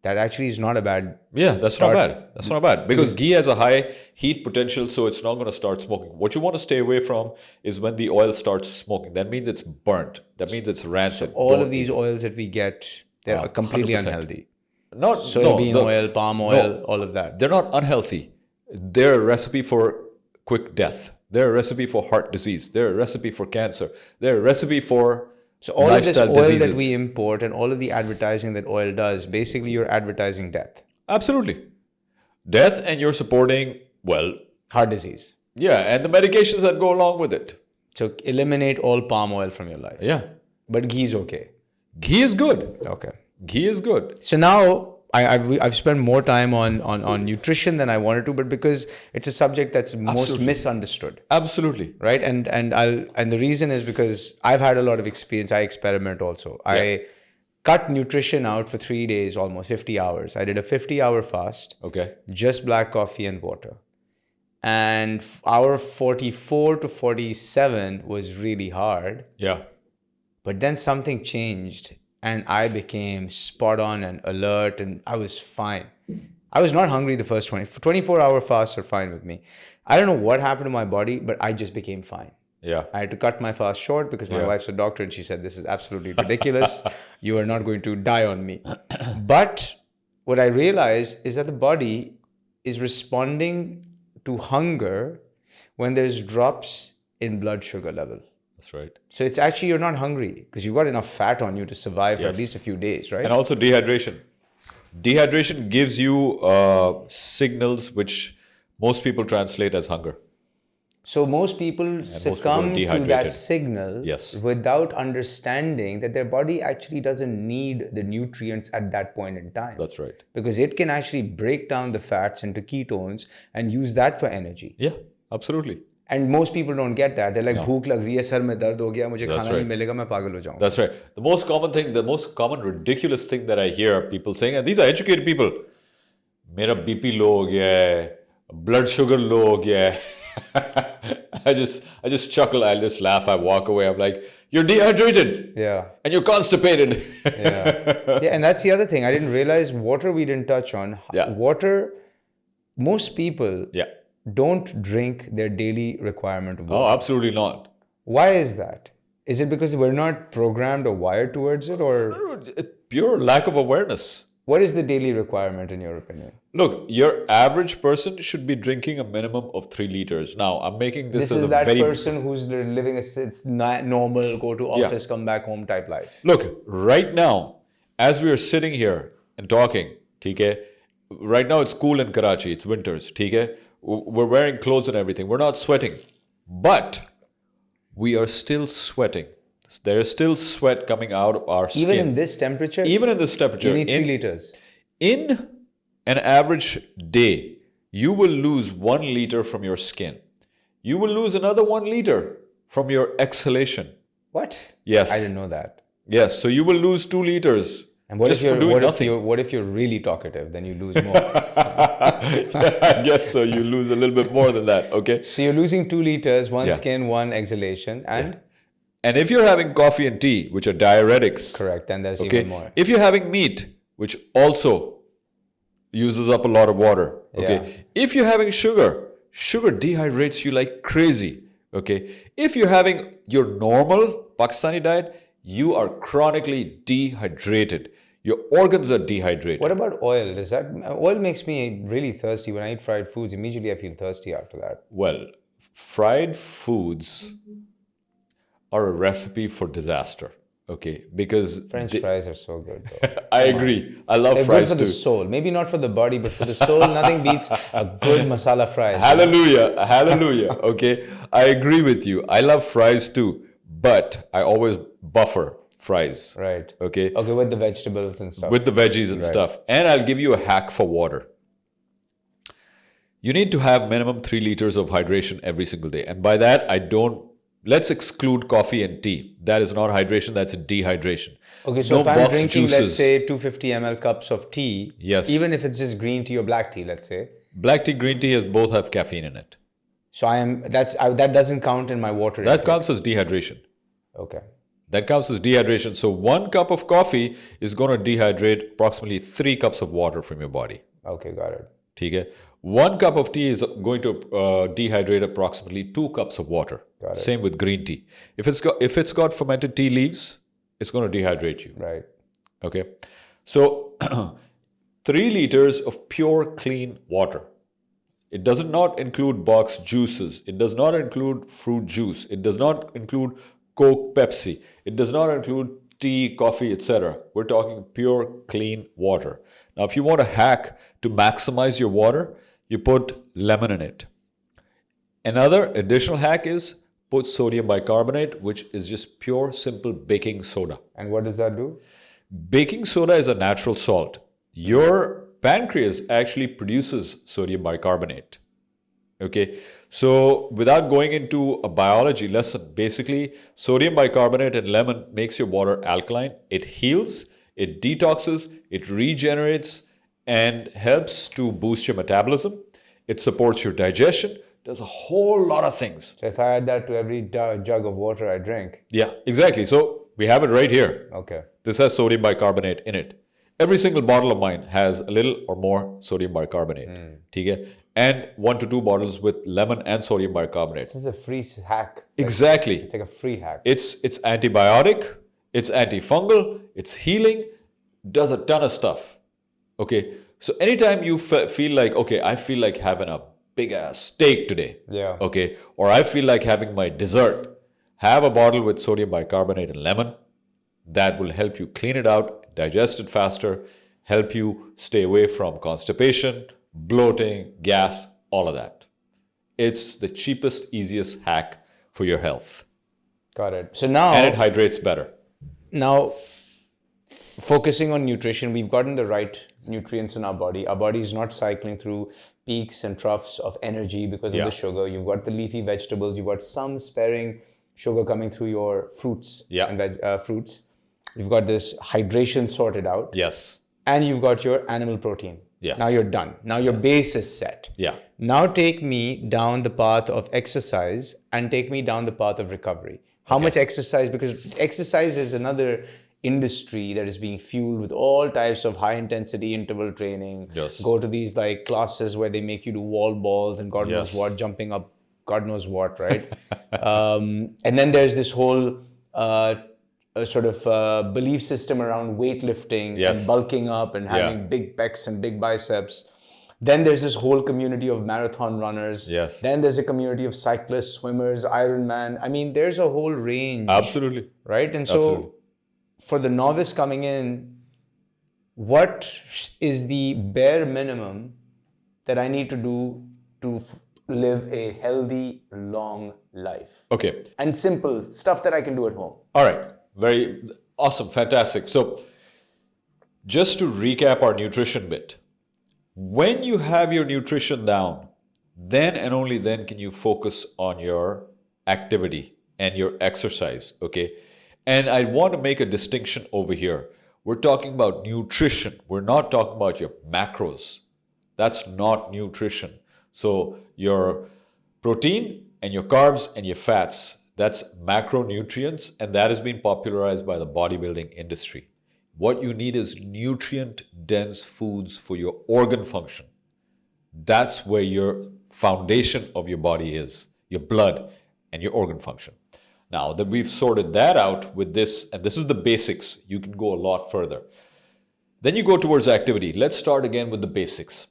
that actually is not a bad... Yeah, that's not bad. That's not bad. Because ghee has a high heat potential, so it's not going to start smoking. What you want to stay away from is when the oil starts smoking. That means it's burnt. That means it's rancid. All of these oils that we get, they're completely 100%. unhealthy. Not Soybean oil, palm oil, all of that. They're not unhealthy. They're a recipe for quick death. They're a recipe for heart disease. They're a recipe for cancer. They're a recipe for So all of this lifestyle oil diseases. that we import and all of the advertising that oil does, basically you're advertising death. Absolutely. Death, and you're supporting, well, Heart disease. yeah, and the medications that go along with it. So eliminate all palm oil from your life. Yeah. But ghee is okay. Ghee is good. Okay. Ghee is good. So now I've spent more time on nutrition than I wanted to, but because it's a subject that's most misunderstood. Absolutely. Right. And the reason is because I've had a lot of experience. I experiment also. I cut nutrition out for 3 days, almost 50 hours. I did a 50-hour fast. Okay. Just black coffee and water. And hour 44 to 47 was really hard. Yeah. But then something changed and I became spot on and alert and I was fine. I was not hungry the first 24-hour fasts are fine with me. I don't know what happened to my body, but I just became fine. Yeah. I had to cut my fast short because my wife's a doctor and she said, this is absolutely ridiculous. You are not going to die on me. But what I realized is that the body is responding to hunger when there's drops in blood sugar level. That's right. So it's actually, you're not hungry because you've got enough fat on you to survive for at least a few days, right? And also dehydration. Dehydration gives you signals which most people translate as hunger. So most people succumb to that signal without understanding that their body actually doesn't need the nutrients at that point in time. That's right. Because it can actually break down the fats into ketones and use that for energy. Yeah, absolutely. And most people don't get that. They're like, bhook lag rahi hai, sar mein dard ho gaya, mujhe khana nahi milega, main pagal ho jaunga. That's right. The most common thing, the most common ridiculous thing that I hear people saying, and these are educated people, mera BP low ho gaya hai, blood sugar low ho gaya hai. I just chuckle, I just laugh, I walk away. I'm like, you're dehydrated. Yeah. And you're constipated. Yeah, and that's the other thing. I didn't realize water we didn't touch on. Yeah. Water, most people don't drink their daily requirement of water. Oh, absolutely not. Why is that? Is it because we're not programmed or wired towards it, or? Pure lack of awareness. What is the daily requirement in your opinion? Look, your average person should be drinking a minimum of 3 liters. Now, I'm making this as a that very... person who's living it's not normal, go to office, come back home type life. Look, right now, as we are sitting here and talking, okay, right now it's cool in Karachi, it's winters, okay? We're wearing clothes and everything. We're not sweating. But we are still sweating. There is still sweat coming out of our skin. Even in this temperature? Even in this temperature. You need 3 liters. In an average day, you will lose 1 liter from your skin. You will lose another 1 liter from your exhalation. What? Yes. I didn't know that. Yes. So you will lose 2 liters. And what just if you're, for doing what nothing. if you're really talkative? Then you lose more. I guess so. You lose a little bit more than that. Okay. So you're losing 2 liters, 1 skin, 1 exhalation, and and if you're having coffee and tea, which are diuretics, correct, then there's even more. If you're having meat, which also uses up a lot of water, okay. Yeah. If you're having sugar, sugar dehydrates you like crazy. Okay. If you're having your normal Pakistani diet, you are chronically dehydrated. Your organs are dehydrated. What about oil? Oil makes me really thirsty. When I eat fried foods, immediately I feel thirsty after that. Well, fried foods are a recipe for disaster. Okay, because French fries are so good, though. I agree. I love They're fries good for too. the soul. Maybe not for the body, but for the soul, nothing beats a good masala fry. Hallelujah. Hallelujah. Okay. I agree with you. I love fries too, but I always buffer fries. Right. Okay. Okay, with the vegetables and stuff. With the veggies and stuff. And I'll give you a hack for water. You need to have minimum 3 liters of hydration every single day. And by that, let's exclude coffee and tea. That is not hydration, that's dehydration. Okay, so if I'm drinking, let's say 250 ml cups of tea, yes, even if it's just green tea or black tea, let's say. Black tea, green tea both have caffeine in it. So that doesn't count in my water intake. That counts as dehydration. Okay. That counts as dehydration. So 1 cup of coffee is going to dehydrate approximately 3 cups of water from your body. Okay, got it. Okay. 1 cup of tea is going to dehydrate approximately 2 cups of water. Got it. Same with green tea. If it's got fermented tea leaves, it's going to dehydrate you. Right. Okay. So 3 liters of pure clean water. It does not include box juices. It does not include fruit juice. It does not include Coke, Pepsi. It does not include tea, coffee, etc. We're talking pure, clean water. Now, if you want a hack to maximize your water, you put lemon in it. Another additional hack is put sodium bicarbonate, which is just pure, simple baking soda. And what does that do? Baking soda is a natural salt. Your pancreas actually produces sodium bicarbonate. Okay, so without going into a biology lesson, basically sodium bicarbonate and lemon makes your water alkaline. It heals, it detoxes, it regenerates, and helps to boost your metabolism. It supports your digestion, does a whole lot of things. So if I add that to every jug of water I drink. Yeah, exactly. So we have it right here. Okay. This has sodium bicarbonate in it. Every single bottle of mine has a little or more sodium bicarbonate. Okay? And 1 to 2 bottles with lemon and sodium bicarbonate. This is a free hack. Exactly. It's like a free hack. It's antibiotic, it's antifungal, it's healing, does a ton of stuff. Okay, so anytime you feel like, okay, I feel like having a big ass steak today. Yeah. Okay, or I feel like having my dessert, have a bottle with sodium bicarbonate and lemon. That will help you clean it out, digest it faster, help you stay away from constipation, bloating, gas, all of that. It's the cheapest, easiest hack for your health. Got it. So now... And it hydrates better. Now, focusing on nutrition, we've gotten the right nutrients in our body. Our body is not cycling through peaks and troughs of energy because of the sugar. You've got the leafy vegetables. You've got some sparing sugar coming through your fruits and fruits. You've got this hydration sorted out. Yes. And you've got your animal protein. Yes. Now you're done. Now your base is set. Yeah. Now take me down the path of exercise and take me down the path of recovery. How much exercise? Because exercise is another industry that is being fueled with all types of high intensity interval training. Yes. Go to these like classes where they make you do wall balls and God knows what, jumping up, God knows what, right? And then there's this whole sort of belief system around weightlifting and bulking up and having big pecs and big biceps. Then there's this whole community of marathon runners. Yes. Then there's a community of cyclists, swimmers, Ironman. I mean, there's a whole range. Absolutely. Right? And so for the novice coming in, what is the bare minimum that I need to do to live a healthy, long life? Okay. And simple stuff that I can do at home. All right. Very awesome. Fantastic. So just to recap our nutrition bit, when you have your nutrition down, then and only then can you focus on your activity and your exercise. Okay. And I want to make a distinction over here. We're talking about nutrition. We're not talking about your macros. That's not nutrition. So your protein and your carbs and your fats, that's macronutrients, and that has been popularized by the bodybuilding industry. What you need is nutrient-dense foods for your organ function. That's where your foundation of your body is, your blood and your organ function. Now that we've sorted that out with this, and this is the basics, you can go a lot further. Then you go towards activity. Let's start again with the basics.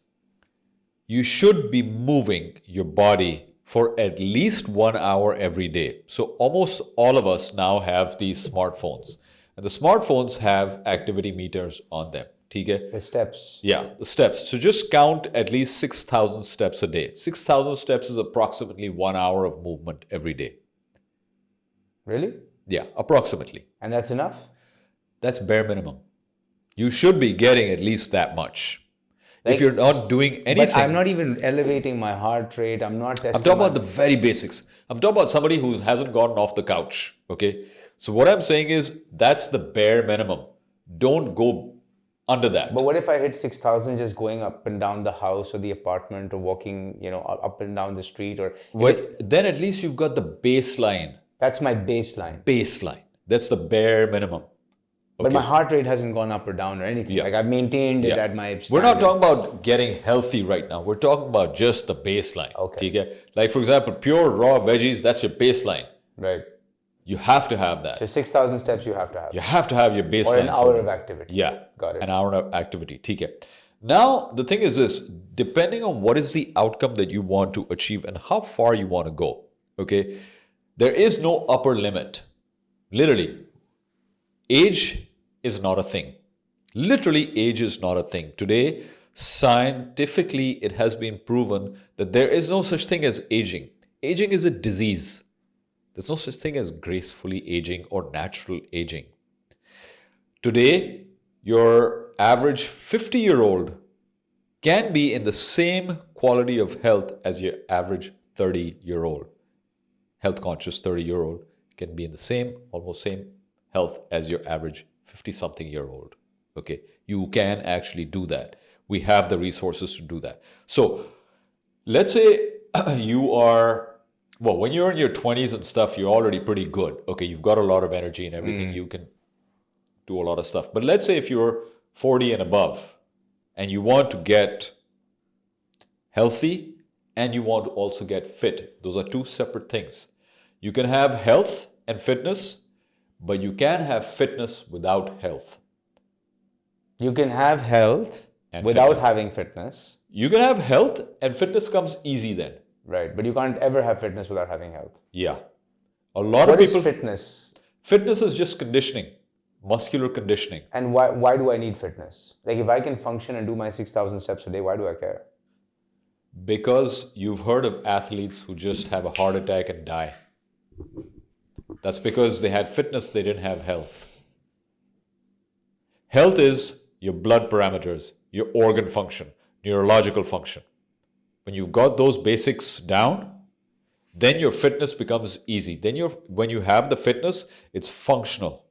You should be moving your body for at least 1 hour every day. So almost all of us now have these smartphones. And the smartphones have activity meters on them. Okay? The steps. Yeah, the steps. So just count at least 6,000 steps a day. 6,000 steps is approximately 1 hour of movement every day. Really? Yeah, approximately. And that's enough? That's bare minimum. You should be getting at least that much. If you're not doing anything. But I'm not even elevating my heart rate. I'm not testing. I'm talking about the very basics. I'm talking about somebody who hasn't gotten off the couch. Okay. So what I'm saying is that's the bare minimum. Don't go under that. But what if I hit 6,000 just going up and down the house or the apartment or walking, up and down the street or... Then at least you've got the baseline. That's my baseline. Baseline. That's the bare minimum. But my heart rate hasn't gone up or down or anything. Yeah. Like I've maintained it at my standard. We're not talking about getting healthy right now. We're talking about just the baseline. Okay. Like for example, pure raw veggies, that's your baseline. Right. You have to have that. So 6,000 steps you have to have. You have to have your baseline. Or an hour of activity. Yeah. Got it. An hour of activity. Okay. Now, the thing is this, depending on what is the outcome that you want to achieve and how far you want to go, okay, there is no upper limit. Literally, age is not a thing. Literally, age is not a thing. Today, scientifically, it has been proven that there is no such thing as aging. Aging is a disease. There's no such thing as gracefully aging or natural aging. Today, your average 50-year-old can be in the same quality of health as your average 30-year-old. Health-conscious 30-year-old can be in the almost same health as your average 50-something-year-old. Okay, you can actually do that. We have the resources to do that. So, let's say you are... Well, when you're in your 20s and stuff, you're already pretty good. Okay, you've got a lot of energy and everything. You can do a lot of stuff. But let's say if you're 40 and above and you want to get healthy and you want to also get fit, those are two separate things. You can have health and fitness, but you can have fitness without health. You can have health without having fitness. You can have health and fitness comes easy then. Right, but you can't ever have fitness without having health. Yeah. A lot of people... What is fitness? Fitness is just conditioning, muscular conditioning. And why do I need fitness? Like if I can function and do my 6,000 steps a day, why do I care? Because you've heard of athletes who just have a heart attack and die. That's because they had fitness, they didn't have health. Health is your blood parameters, your organ function, neurological function. When you've got those basics down, then your fitness becomes easy. Then when you have the fitness, it's functional.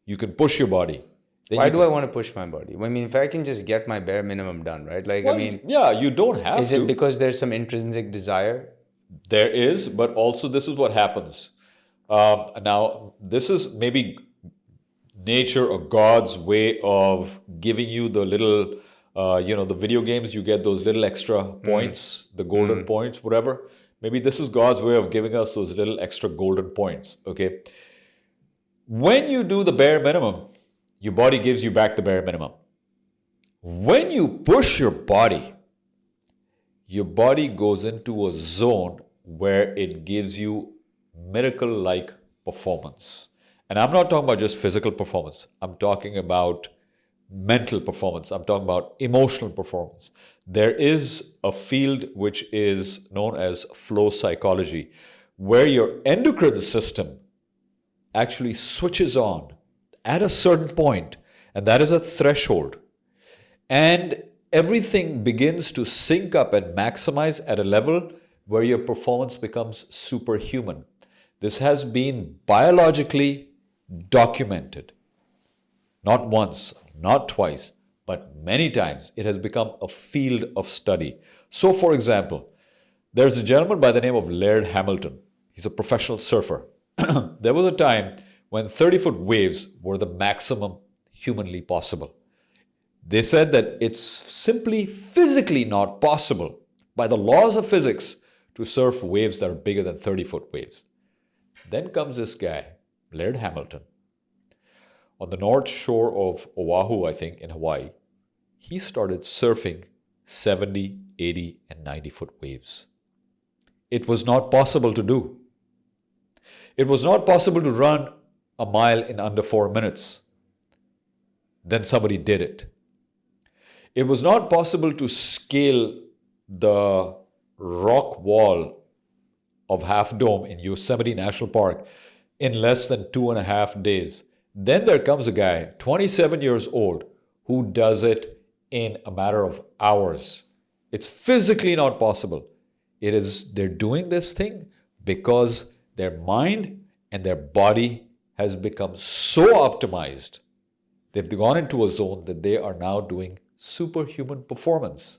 You can push your body. Why do I want to push my body? I mean, if I can just get my bare minimum done, right? Like, well, yeah, you don't have to. Is it because there's some intrinsic desire? There is, but also this is what happens. Now, this is maybe nature or God's way of giving you the little... the video games, you get those little extra points, the golden points, whatever. Maybe this is God's way of giving us those little extra golden points, okay? When you do the bare minimum, your body gives you back the bare minimum. When you push your body goes into a zone where it gives you miracle-like performance. And I'm not talking about just physical performance. I'm talking about mental performance. I'm talking about emotional performance. There is a field which is known as flow psychology, where your endocrine system actually switches on at a certain point, and that is a threshold. And everything begins to sync up and maximize at a level where your performance becomes superhuman. This has been biologically documented. Not once, not twice, but many times it has become a field of study. So, for example, there's a gentleman by the name of Laird Hamilton. He's a professional surfer. There was a time when 30-foot waves were the maximum humanly possible. They said that it's simply physically not possible by the laws of physics to surf waves that are bigger than 30-foot waves. Then comes this guy, Laird Hamilton, on the north shore of Oahu, I think, in Hawaii. He started surfing 70, 80, and 90-foot waves. It was not possible to do. It was not possible to run a mile in under 4 minutes. Then somebody did it. It was not possible to scale the rock wall of Half Dome in Yosemite National Park in less than 2.5 days. Then there comes a guy, 27 years old, who does it in a matter of hours. It's physically not possible. They're doing this thing because their mind and their body has become so optimized. They've gone into a zone that they are now doing superhuman performance.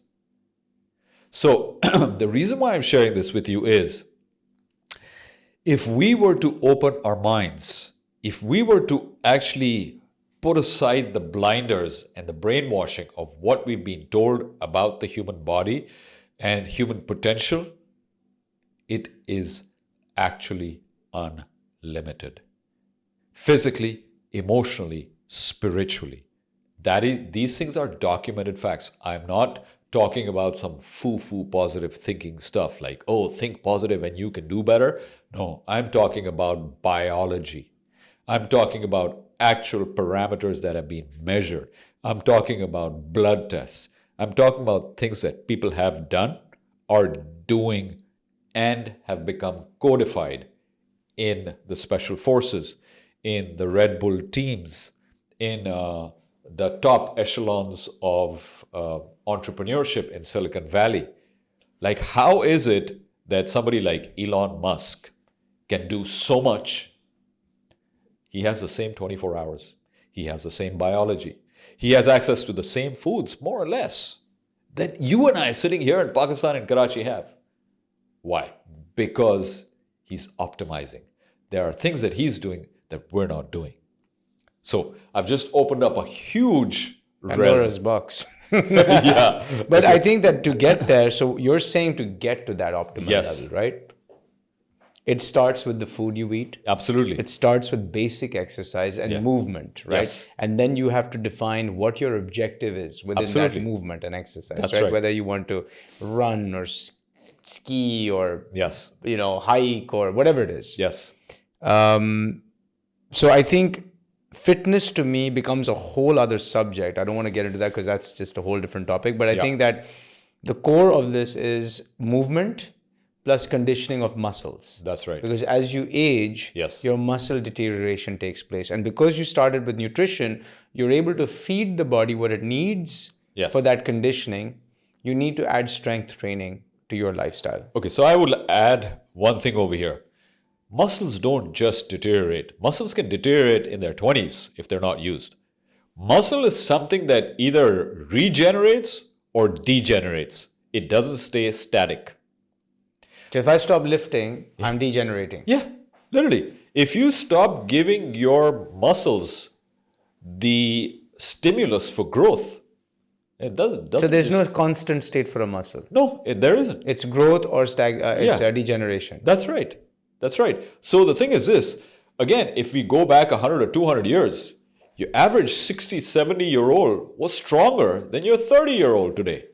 So the reason why I'm sharing this with you is, if we were to open our minds, if we were to actually put aside the blinders and the brainwashing of what we've been told about the human body and human potential, it is actually unlimited. Physically, emotionally, spiritually. These things are documented facts. I'm not talking about some foo-foo positive thinking stuff like, oh, think positive and you can do better. No, I'm talking about biology. I'm talking about actual parameters that have been measured. I'm talking about blood tests. I'm talking about things that people have done, are doing, and have become codified in the special forces, in the Red Bull teams, in the top echelons of entrepreneurship in Silicon Valley. Like, how is it that somebody like Elon Musk can do so much? He has the same 24 hours. He has the same biology. He has access to the same foods, more or less, that you and I sitting here in Pakistan and Karachi have. Why? Because he's optimizing. There are things that he's doing that we're not doing. So I've just opened up a huge Pandora's box. Yeah. But I think that to get there, so you're saying to get to that optimal Yes. level, right? It starts with the food you eat. Absolutely. It starts with basic exercise and movement, right? Yes. And then you have to define what your objective is within Absolutely. that movement and exercise, That's right? right. Whether you want to run or ski or, Yes. hike or whatever it is. Yes. So I think fitness to me becomes a whole other subject. I don't want to get into that because that's just a whole different topic. But I think that the core of this is movement plus conditioning of muscles. That's right. Because as you age, Yes. your muscle deterioration takes place. And because you started with nutrition, you're able to feed the body what it needs Yes. for that conditioning. You need to add strength training to your lifestyle. Okay, so I will add one thing over here. Muscles don't just deteriorate. Muscles can deteriorate in their 20s if they're not used. Muscle is something that either regenerates or degenerates. It doesn't stay static. So if I stop lifting, I'm degenerating. Yeah, literally. If you stop giving your muscles the stimulus for growth, it doesn't. So there's no constant state for a muscle. No, there isn't. It's growth or degeneration. That's right. That's right. So the thing is this, again, if we go back 100 or 200 years, your average 60, 70-year-old was stronger than your 30-year-old today.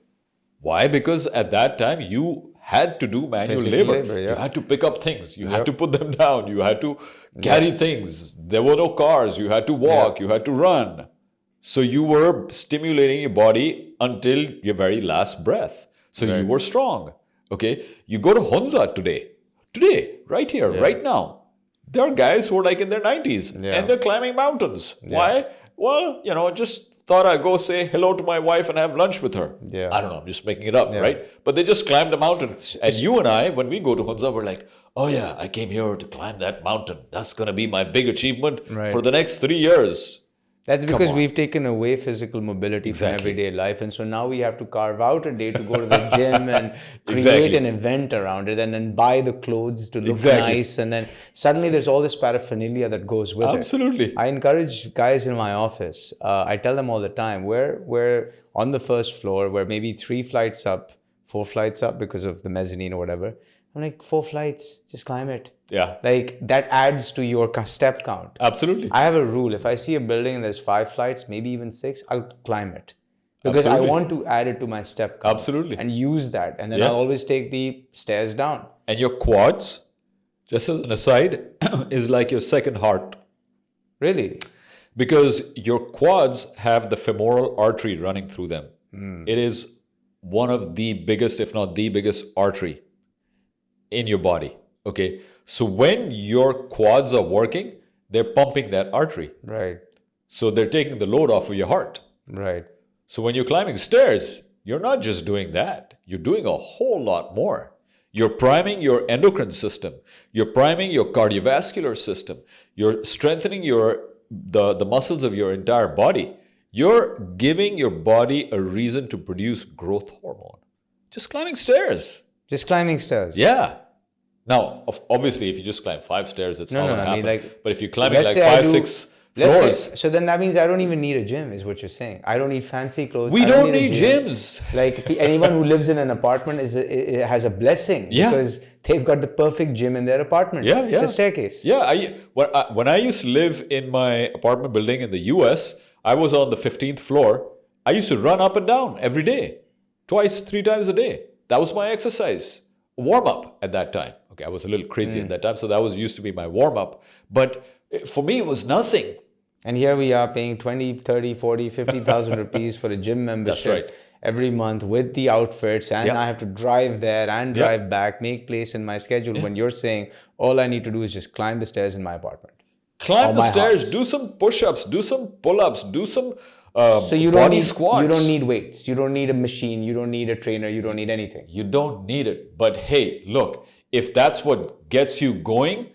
Why? Because at that time, you had to do manual labor. You had to pick up things. You had to put them down. You had to carry things. There were no cars. You had to walk. You had to run. So you were stimulating your body until your very last breath. So you were strong. Okay. You go to Hunza today, right here, right now. There are guys who are like in their 90s and they're climbing mountains. Why? Well, just thought I'd go say hello to my wife and have lunch with her. Yeah. I don't know, I'm just making it up, right? But they just climbed a mountain. And you and I, when we go to Hunza, we're like, oh yeah, I came here to climb that mountain. That's going to be my big achievement for the next 3 years. That's because on. we've taken away physical mobility from Exactly. everyday life. And so now we have to carve out a day to go to the gym and create Exactly. an event around it and then buy the clothes to look Exactly. nice. And then suddenly there's all this paraphernalia that goes with Absolutely. it. I encourage guys in my office, I tell them all the time, we're on the first floor, we're maybe 3 flights up, 4 flights up because of the mezzanine or whatever. I'm like, 4 flights, just climb it. Yeah. Like that adds to your step count. Absolutely. I have a rule. If I see a building and there's 5 flights, maybe even 6, I'll climb it. Because Absolutely. I want to add it to my step count. Absolutely. And use that. And then Yeah. I'll always take the stairs down. And your quads, just as an aside, is like your second heart. Really? Because your quads have the femoral artery running through them. It is one of the biggest, if not the biggest artery in your body. Okay. So when your quads are working, they're pumping that artery. Right. So they're taking the load off of your heart. Right. So when you're climbing stairs, you're not just doing that. You're doing a whole lot more. You're priming your endocrine system. You're priming your cardiovascular system. You're strengthening the muscles of your entire body. You're giving your body a reason to produce growth hormone. Just climbing stairs. Just climbing stairs. Yeah. Now, obviously, if you just climb 5 stairs, it's not going to I happen. mean, like, but if you're climbing like let's say I 5, do- 6 Let's floors, say, so then that means I don't even need a gym, is what you're saying. I don't need fancy clothes. we I don't a need gym. gyms. Like anyone who lives in an apartment has a blessing Yeah. because they've got the perfect gym in their apartment. Yeah, yeah. The staircase. Yeah, when I used to live in my apartment building in the US, I was on the 15th floor. I used to run up and down every day, 2, 3 times a day. That was my exercise. Warm up at that time. Okay, I was a little crazy at that time, so that was used to be my warm up. But for me, it was nothing. And here we are paying 20, 30, 40, 50,000 rupees for a gym membership right. every month with the outfits. And Yeah. I have to drive there and drive back, make place in my schedule. When you're saying all I need to do is just climb the stairs in my apartment. Climb Or the my stairs, house. do some push-ups, do some pull-ups, do some So you body squats. You don't need weights. You don't need a machine. You don't need a trainer. You don't need anything. You don't need it. But hey, look, if that's what gets you going,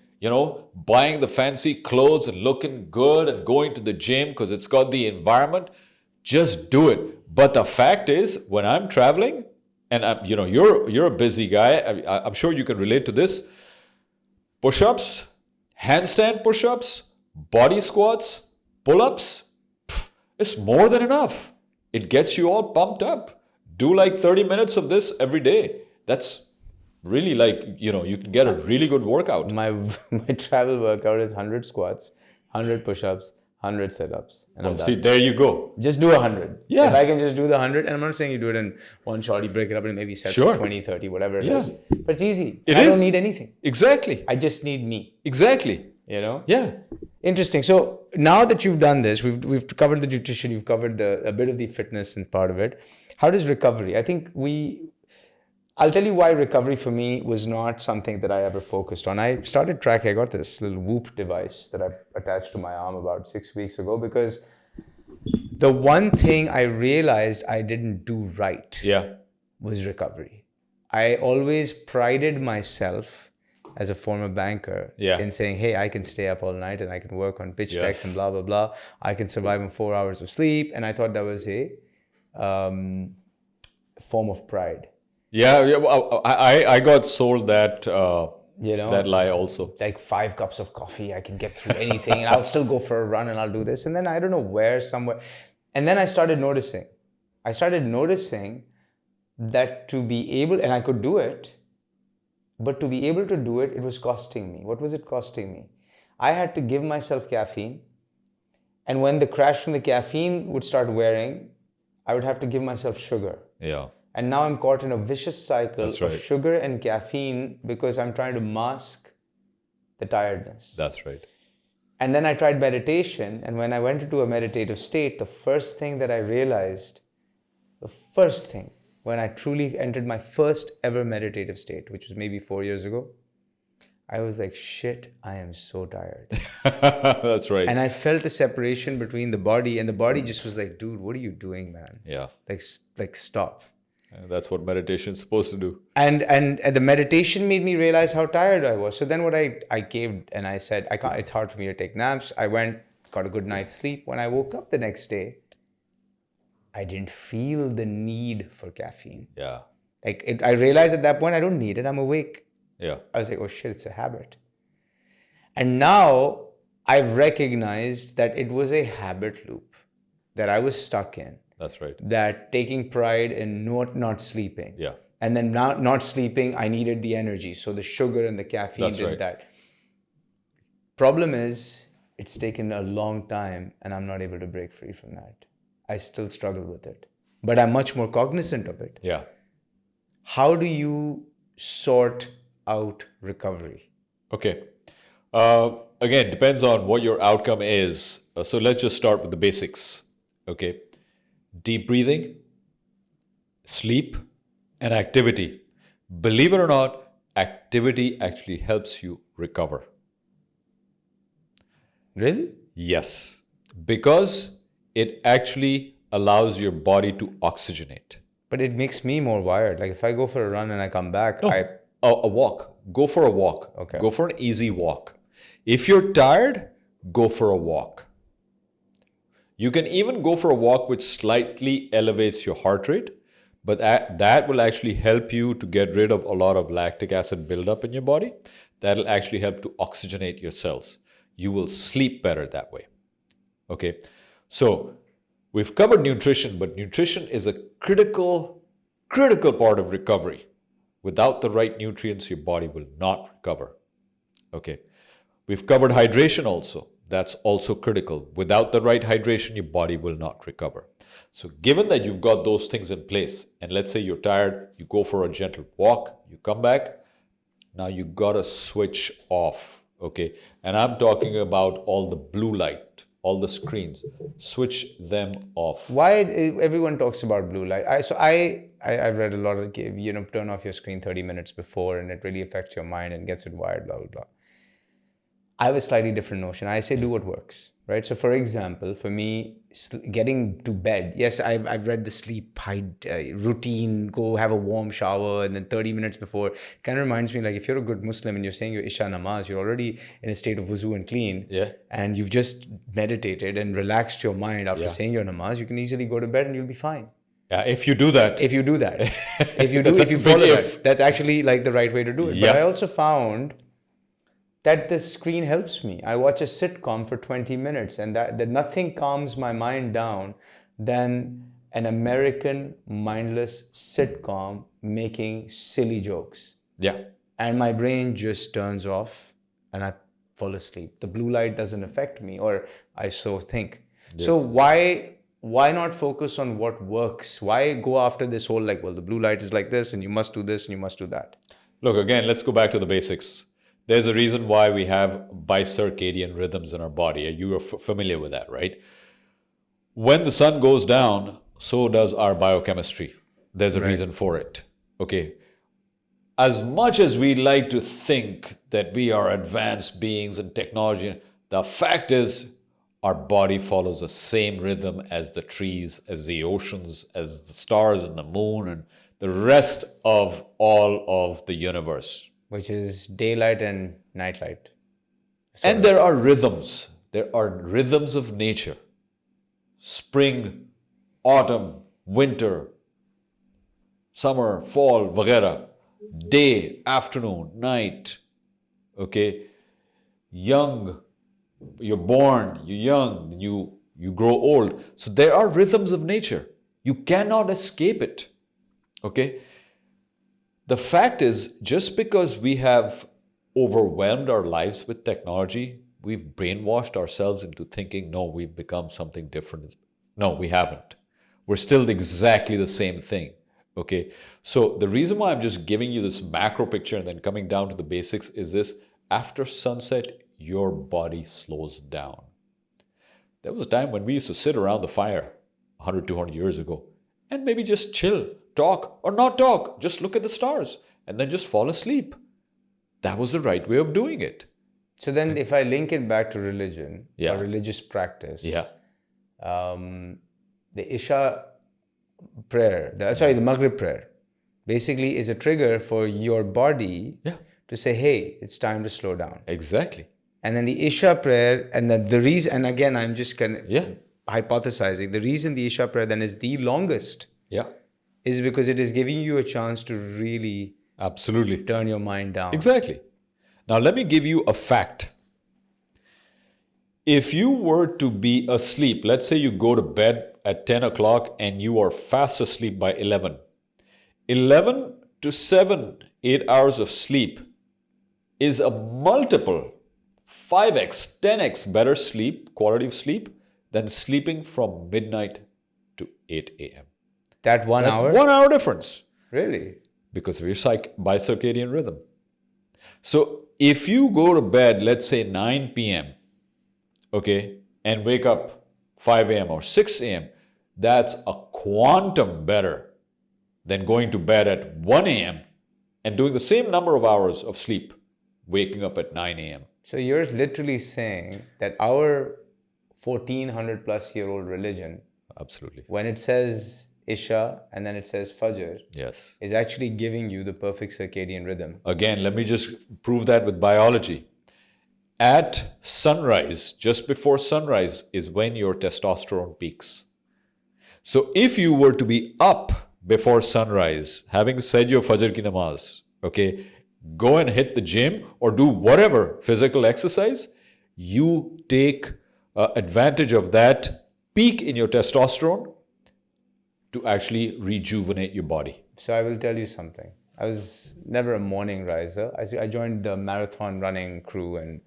buying the fancy clothes and looking good and going to the gym because it's got the environment, just do it. But the fact is, when I'm traveling, and you're a busy guy, I'm sure you can relate to this. Push-ups, handstand push-ups, body squats, pull-ups, it's more than enough. It gets you all pumped up. Do like 30 minutes of this every day. That's really you can get a really good workout. My travel workout is 100 squats, 100 push-ups, 100 sit-ups. And I'm done. See, there you go. Just do 100. Yeah. If I can just do the 100, and I'm not saying you do it in one shot, you break it up in maybe sets Sure. of 20, 30, whatever it Yeah. is. But it's easy. It I is. don't need anything. Exactly. I just need me, Exactly. Yeah. Interesting. So now that you've done this, we've covered the nutrition, you've covered a bit of the fitness and part of it. How does recovery? I think I'll tell you why recovery for me was not something that I ever focused on. I started tracking, I got this little Whoop device that I attached to my arm about 6 weeks ago because the one thing I realized I didn't do right was recovery. I always prided myself as a former banker in saying, hey, I can stay up all night and I can work on pitch decks and blah, blah, blah. I can survive on 4 hours of sleep. And I thought that was a form of pride. Yeah. Well, I got sold that that lie also. Like 5 cups of coffee, I can get through anything and I'll still go for a run and I'll do this. And then I don't know where, somewhere. And then I started noticing that to be able, and I could do it, but to be able to do it, it was costing me. What was it costing me? I had to give myself caffeine. And when the crash from the caffeine would start wearing, I would have to give myself sugar. Yeah. And now I'm caught in a vicious cycle That's right. of sugar and caffeine because I'm trying to mask the tiredness. That's right. And then I tried meditation. And when I went into a meditative state, the first thing that I realized, when I truly entered my first ever meditative state, which was maybe 4 years ago, I was like, shit, I am so tired. That's right. And I felt a separation between the body, and the body just was like, dude, what are you doing, man? Yeah. Like stop. That's what meditation is supposed to do. And the meditation made me realize how tired I was. So then what I caved and I said, it's hard for me to take naps. I went got a good night's sleep. When I woke up the next day, I didn't feel the need for caffeine. Yeah. I realized at that point, I don't need it. I'm awake. Yeah. I was like, oh shit, it's a habit. And now I've recognized that it was a habit loop that I was stuck in. That's right. That taking pride in not sleeping. Yeah. And then not sleeping, I needed the energy. So the sugar and the caffeine did that. Problem is, it's taken a long time and I'm not able to break free from that. I still struggle with it. But I'm much more cognizant of it. Yeah. How do you sort out recovery? Okay. Again, depends on what your outcome is. So let's just start with the basics. Okay. Deep breathing, sleep, and activity. Believe it or not, activity actually helps you recover. Really? Yes. Because it actually allows your body to oxygenate. But it makes me more wired. Like if I go for a run and I come back, a walk. Go for a walk. Okay. Go for an easy walk. If you're tired, go for a walk. You can even go for a walk which slightly elevates your heart rate, but that will actually help you to get rid of a lot of lactic acid buildup in your body. That'll actually help to oxygenate your cells. You will sleep better that way. Okay. So we've covered nutrition, but nutrition is a critical part of recovery. Without the right nutrients, your body will not recover. Okay. We've covered hydration also. That's also critical. Without the right hydration, your body will not recover. So given that you've got those things in place, and let's say you're tired, you go for a gentle walk, you come back, now you gotta switch off. Okay. And I'm talking about all the blue light, all the screens. Switch them off. Why everyone talks about blue light? I've read a lot of, turn off your screen 30 minutes before and it really affects your mind and gets it wired, blah, blah, blah. I have a slightly different notion. I say do what works, right? So for example, for me, getting to bed, yes, I've read the sleep routine, go have a warm shower, and then 30 minutes before, it kind of reminds me, like if you're a good Muslim and you're saying your Isha namaz, you're already in a state of wuzu and clean, and you've just meditated and relaxed your mind after saying your namaz, you can easily go to bed and you'll be fine. Yeah, if you do that. If you follow that, that's actually like the right way to do it. But I also found that the screen helps me. I watch a sitcom for 20 minutes and that nothing calms my mind down than an American mindless sitcom making silly jokes. Yeah. And my brain just turns off and I fall asleep. The blue light doesn't affect me, or I so think. Yes. So why not focus on what works? Why go after this whole the blue light is like this and you must do this and you must do that? Look, again, let's go back to the basics. There's a reason why we have circadian rhythms in our body. You are familiar with that, right? When the sun goes down, so does our biochemistry. There's a reason for it. Okay. As much as we like to think that we are advanced beings in technology, the fact is our body follows the same rhythm as the trees, as the oceans, as the stars and the moon, and the rest of all of the universe. Which is daylight and nightlight. And there are rhythms. There are rhythms of nature. Spring, autumn, winter, summer, fall, vagera. Day, afternoon, night. Okay. Young, you're born, you're young, you grow old. So there are rhythms of nature. You cannot escape it. Okay. The fact is, just because we have overwhelmed our lives with technology, we've brainwashed ourselves into thinking, no, we've become something different. No, we haven't. We're still exactly the same thing. Okay. So the reason why I'm just giving you this macro picture and then coming down to the basics is this: after sunset, your body slows down. There was a time when we used to sit around the fire 100, 200 years ago and maybe just chill. Talk or not talk, just look at the stars and then just fall asleep. That was the right way of doing it. So then if I link it back to religion or religious practice, the Isha prayer, the Maghrib prayer, basically is a trigger for your body to say, hey, it's time to slow down. Exactly. And then the Isha prayer, and then the reason, and again, I'm just hypothesizing, the reason the Isha prayer then is the longest is because it is giving you a chance to really absolutely turn your mind down. Exactly. Now, let me give you a fact. If you were to be asleep, let's say you go to bed at 10 o'clock and you are fast asleep by 11. 11 to 7, 8 hours of sleep is a multiple 5x, 10x better sleep, quality of sleep, than sleeping from midnight to 8 a.m. That 1 hour? 1 hour difference. Really? Because of your circadian rhythm. So if you go to bed, let's say 9 p.m., okay, and wake up 5 a.m. or 6 a.m., that's a quantum better than going to bed at 1 a.m. and doing the same number of hours of sleep, waking up at 9 a.m. So you're literally saying that our 1400 plus year old religion, absolutely, when it says Isha and then it says Fajr, yes, is actually giving you the perfect circadian rhythm. Again, let me just prove that with biology. At sunrise, just before sunrise, is when your testosterone peaks. So if you were to be up before sunrise, having said your Fajr ki namaz, okay, go and hit the gym or do whatever physical exercise, you take advantage of that peak in your testosterone to actually rejuvenate your body. So I will tell you something. I was never a morning riser. I joined the marathon running crew, and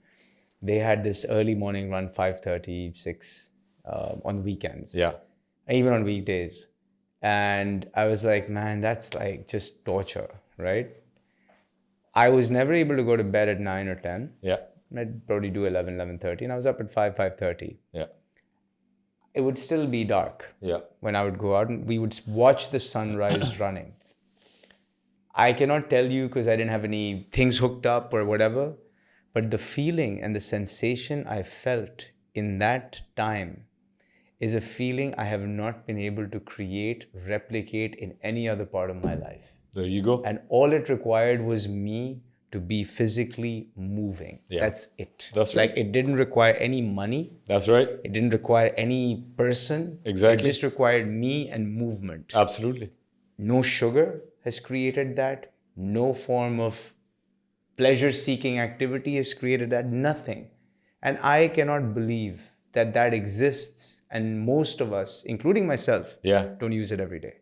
they had this early morning run, 5:30, 6 on weekends. Yeah. Even on weekdays. And I was like, man, that's like just torture, right? I was never able to go to bed at 9 or 10. Yeah. I'd probably do 11, 11:30. And I was up at 5, 5:30. Yeah. It would still be dark when I would go out, and we would watch the sunrise running. I cannot tell you because I didn't have any things hooked up or whatever, but the feeling and the sensation I felt in that time is a feeling I have not been able to create, replicate in any other part of my life. There you go. And all it required was me to be physically moving. Yeah. That's it. That's right. Like, it didn't require any money. That's right. It didn't require any person. Exactly. It just required me and movement. Absolutely. No sugar has created that. No form of pleasure-seeking activity has created that. Nothing. And I cannot believe that that exists. And most of us, including myself, don't use it every day.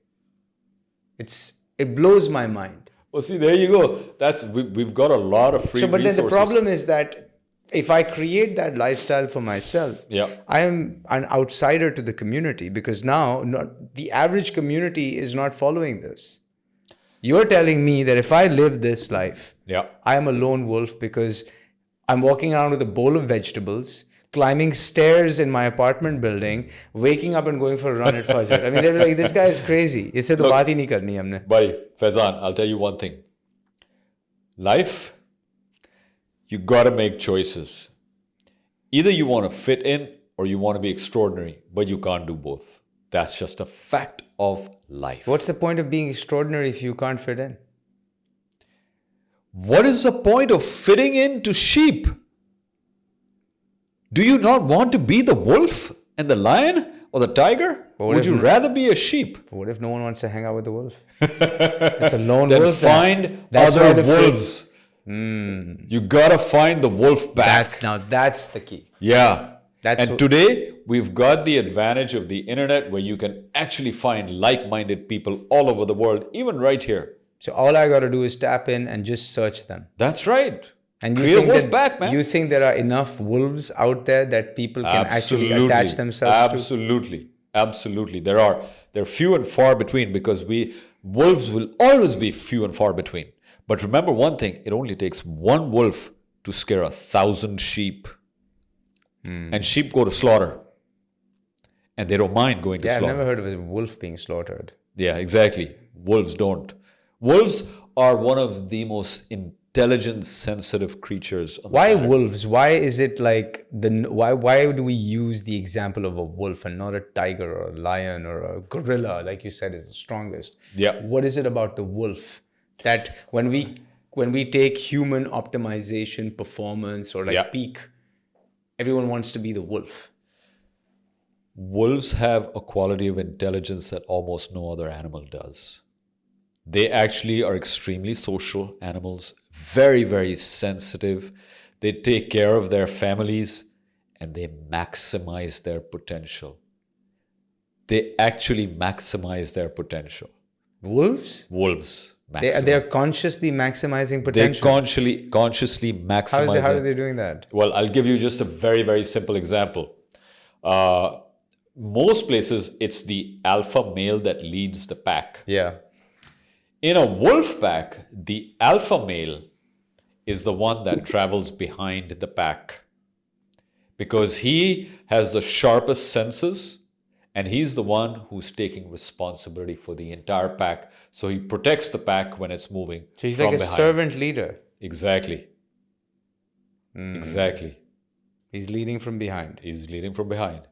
It blows my mind. Well, see, there you go. We've got a lot of free resources. But then the problem is that if I create that lifestyle for myself, I am an outsider to the community, because now the average community is not following this. You're telling me that if I live this life, I am a lone wolf because I'm walking around with a bowl of vegetables, climbing stairs in my apartment building, waking up and going for a run at Fajr. I mean, they're like, this guy is crazy. Isse to baat hi nahi karni humne. Buddy, Faizan, I'll tell you one thing. Life, you got to make choices. Either you want to fit in or you want to be extraordinary, but you can't do both. That's just a fact of life. What's the point of being extraordinary if you can't fit in? What is the point of fitting in to sheep? Do you not want to be the wolf and the lion or the tiger? Would you rather be a sheep? What if no one wants to hang out with the wolf? It's a lone wolf. Then find other wolves. You gotta find the wolf back. That's the key. Yeah. Today, we've got the advantage of the internet where you can actually find like-minded people all over the world, even right here. So all I gotta do is tap in and just search them. That's right. And create a wolf back, man. You think there are enough wolves out there that people can actually attach themselves to? Absolutely. They're few and far between, because wolves will always be few and far between. But remember one thing, it only takes one wolf to scare 1,000 sheep. And sheep go to slaughter. And they don't mind going to slaughter. I've never heard of a wolf being slaughtered. Yeah, exactly. Wolves don't. Wolves are one of the most intelligent, sensitive creatures on the planet. Why wolves? Why is it like why do we use the example of a wolf and not a tiger or a lion or a gorilla, like you said, is the strongest? Yeah. What is it about the wolf that when we take human optimization, performance, or peak, everyone wants to be the wolf. Wolves have a quality of intelligence that almost no other animal does. They actually are extremely social animals, very, very sensitive. They take care of their families and they maximize their potential. They actually maximize their potential. Wolves? Wolves. They're consciously maximizing potential. They consciously maximize. How are they doing that? Well, I'll give you just a very, very simple example. Most places, it's the alpha male that leads the pack. Yeah. In a wolf pack, the alpha male is the one that travels behind the pack because he has the sharpest senses and he's the one who's taking responsibility for the entire pack. So he protects the pack when it's moving. So he's like a servant leader. Exactly. Exactly. He's leading from behind. He's leading from behind.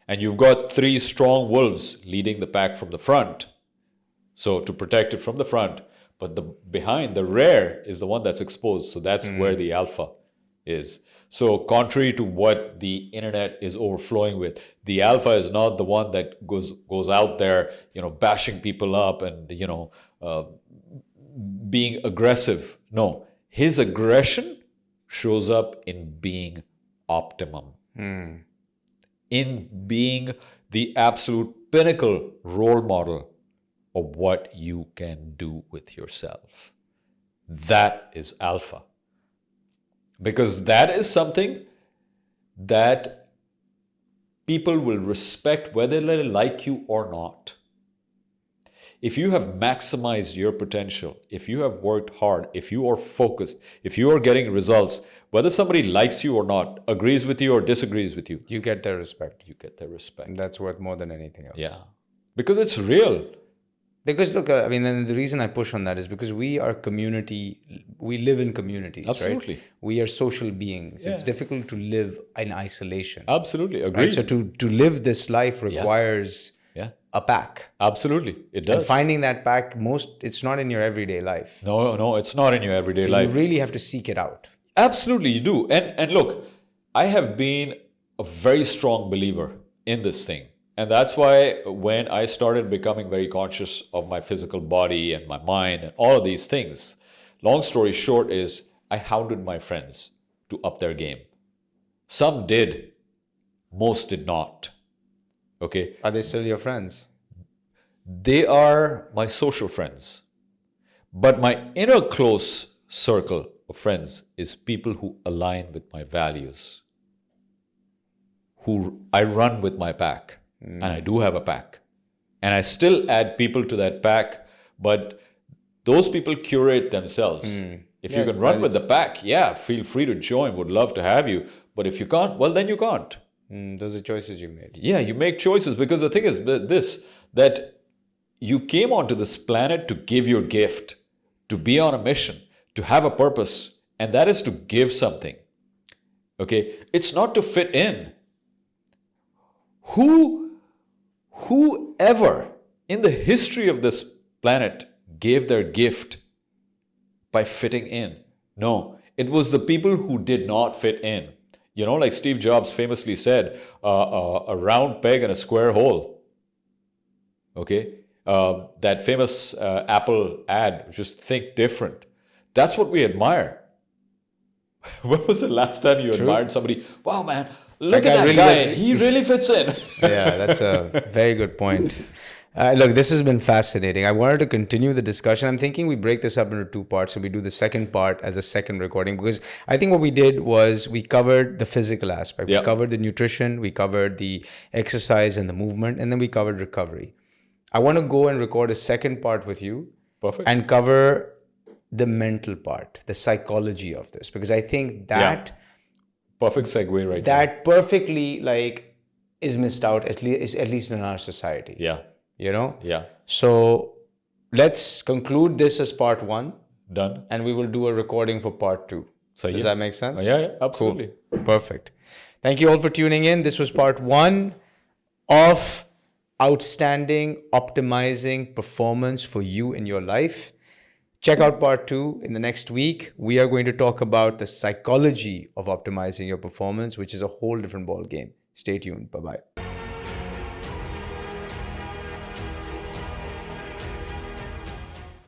And you've got 3 strong wolves leading the pack from the front. So to protect it from the front. But the behind, the rear, is the one that's exposed. So that's where the alpha is. So contrary to what the internet is overflowing with, the alpha is not the one that goes out there, bashing people up and, being aggressive. No, his aggression shows up in being optimum, in being the absolute pinnacle role model of what you can do with yourself. That is alpha. Because that is something that people will respect whether they like you or not. If you have maximized your potential, if you have worked hard, if you are focused, if you are getting results, whether somebody likes you or not, agrees with you or disagrees with you, you get their respect. You get their respect. And that's worth more than anything else. Yeah. Because it's real. Because look, and the reason I push on that is because we are community, we live in communities, Absolutely. Right? We are social beings. Yeah. It's difficult to live in isolation. Absolutely, agreed. Right? So to live this life requires a pack. Absolutely, it does. And finding that pack, it's not in your everyday life. No, it's not in your everyday life. You really have to seek it out. Absolutely, you do. And look, I have been a very strong believer in this thing. And that's why when I started becoming very conscious of my physical body and my mind and all of these things, long story short is I hounded my friends to up their game. Some did, most did not. Okay? Are they still your friends? They are my social friends. But my inner close circle of friends is people who align with my values, who I run with my pack. And I do have a pack. And I still add people to that pack, but those people curate themselves. If you can run with the pack, feel free to join. Would love to have you. But if you can't, well, then you can't. Those are choices you made. Yeah, you make choices because the thing is that you came onto this planet to give your gift, to be on a mission, to have a purpose, and that is to give something. Okay? It's not to fit in. Whoever in the history of this planet gave their gift by fitting in? No, it was the people who did not fit in. Like Steve Jobs famously said, a round peg and a square hole. Okay? That famous Apple ad, just think different. That's what we admire. When was the last time you admired somebody? Wow, man, look at that guy. He really fits in. Yeah, that's a very good point. Look, this has been fascinating. I wanted to continue the discussion. I'm thinking we break this up into 2 parts. So we do the second part as a second recording, because I think what we did was we covered the physical aspect. We covered the nutrition, we covered the exercise and the movement, and then we covered recovery. I want to go and record a second part with you. Perfect. And cover the mental part, the psychology of this, because I think that perfect segue right that there. Perfectly is missed out at least in our society. Yeah. So let's conclude this as part 1. Done. And we will do a recording for part 2. So does that make sense? Yeah, absolutely. Cool. Perfect. Thank you all for tuning in. This was part 1 of outstanding optimizing performance for you in your life. Check out part 2 in the next week. We are going to talk about the psychology of optimizing your performance, which is a whole different ball game. Stay tuned. Bye-bye.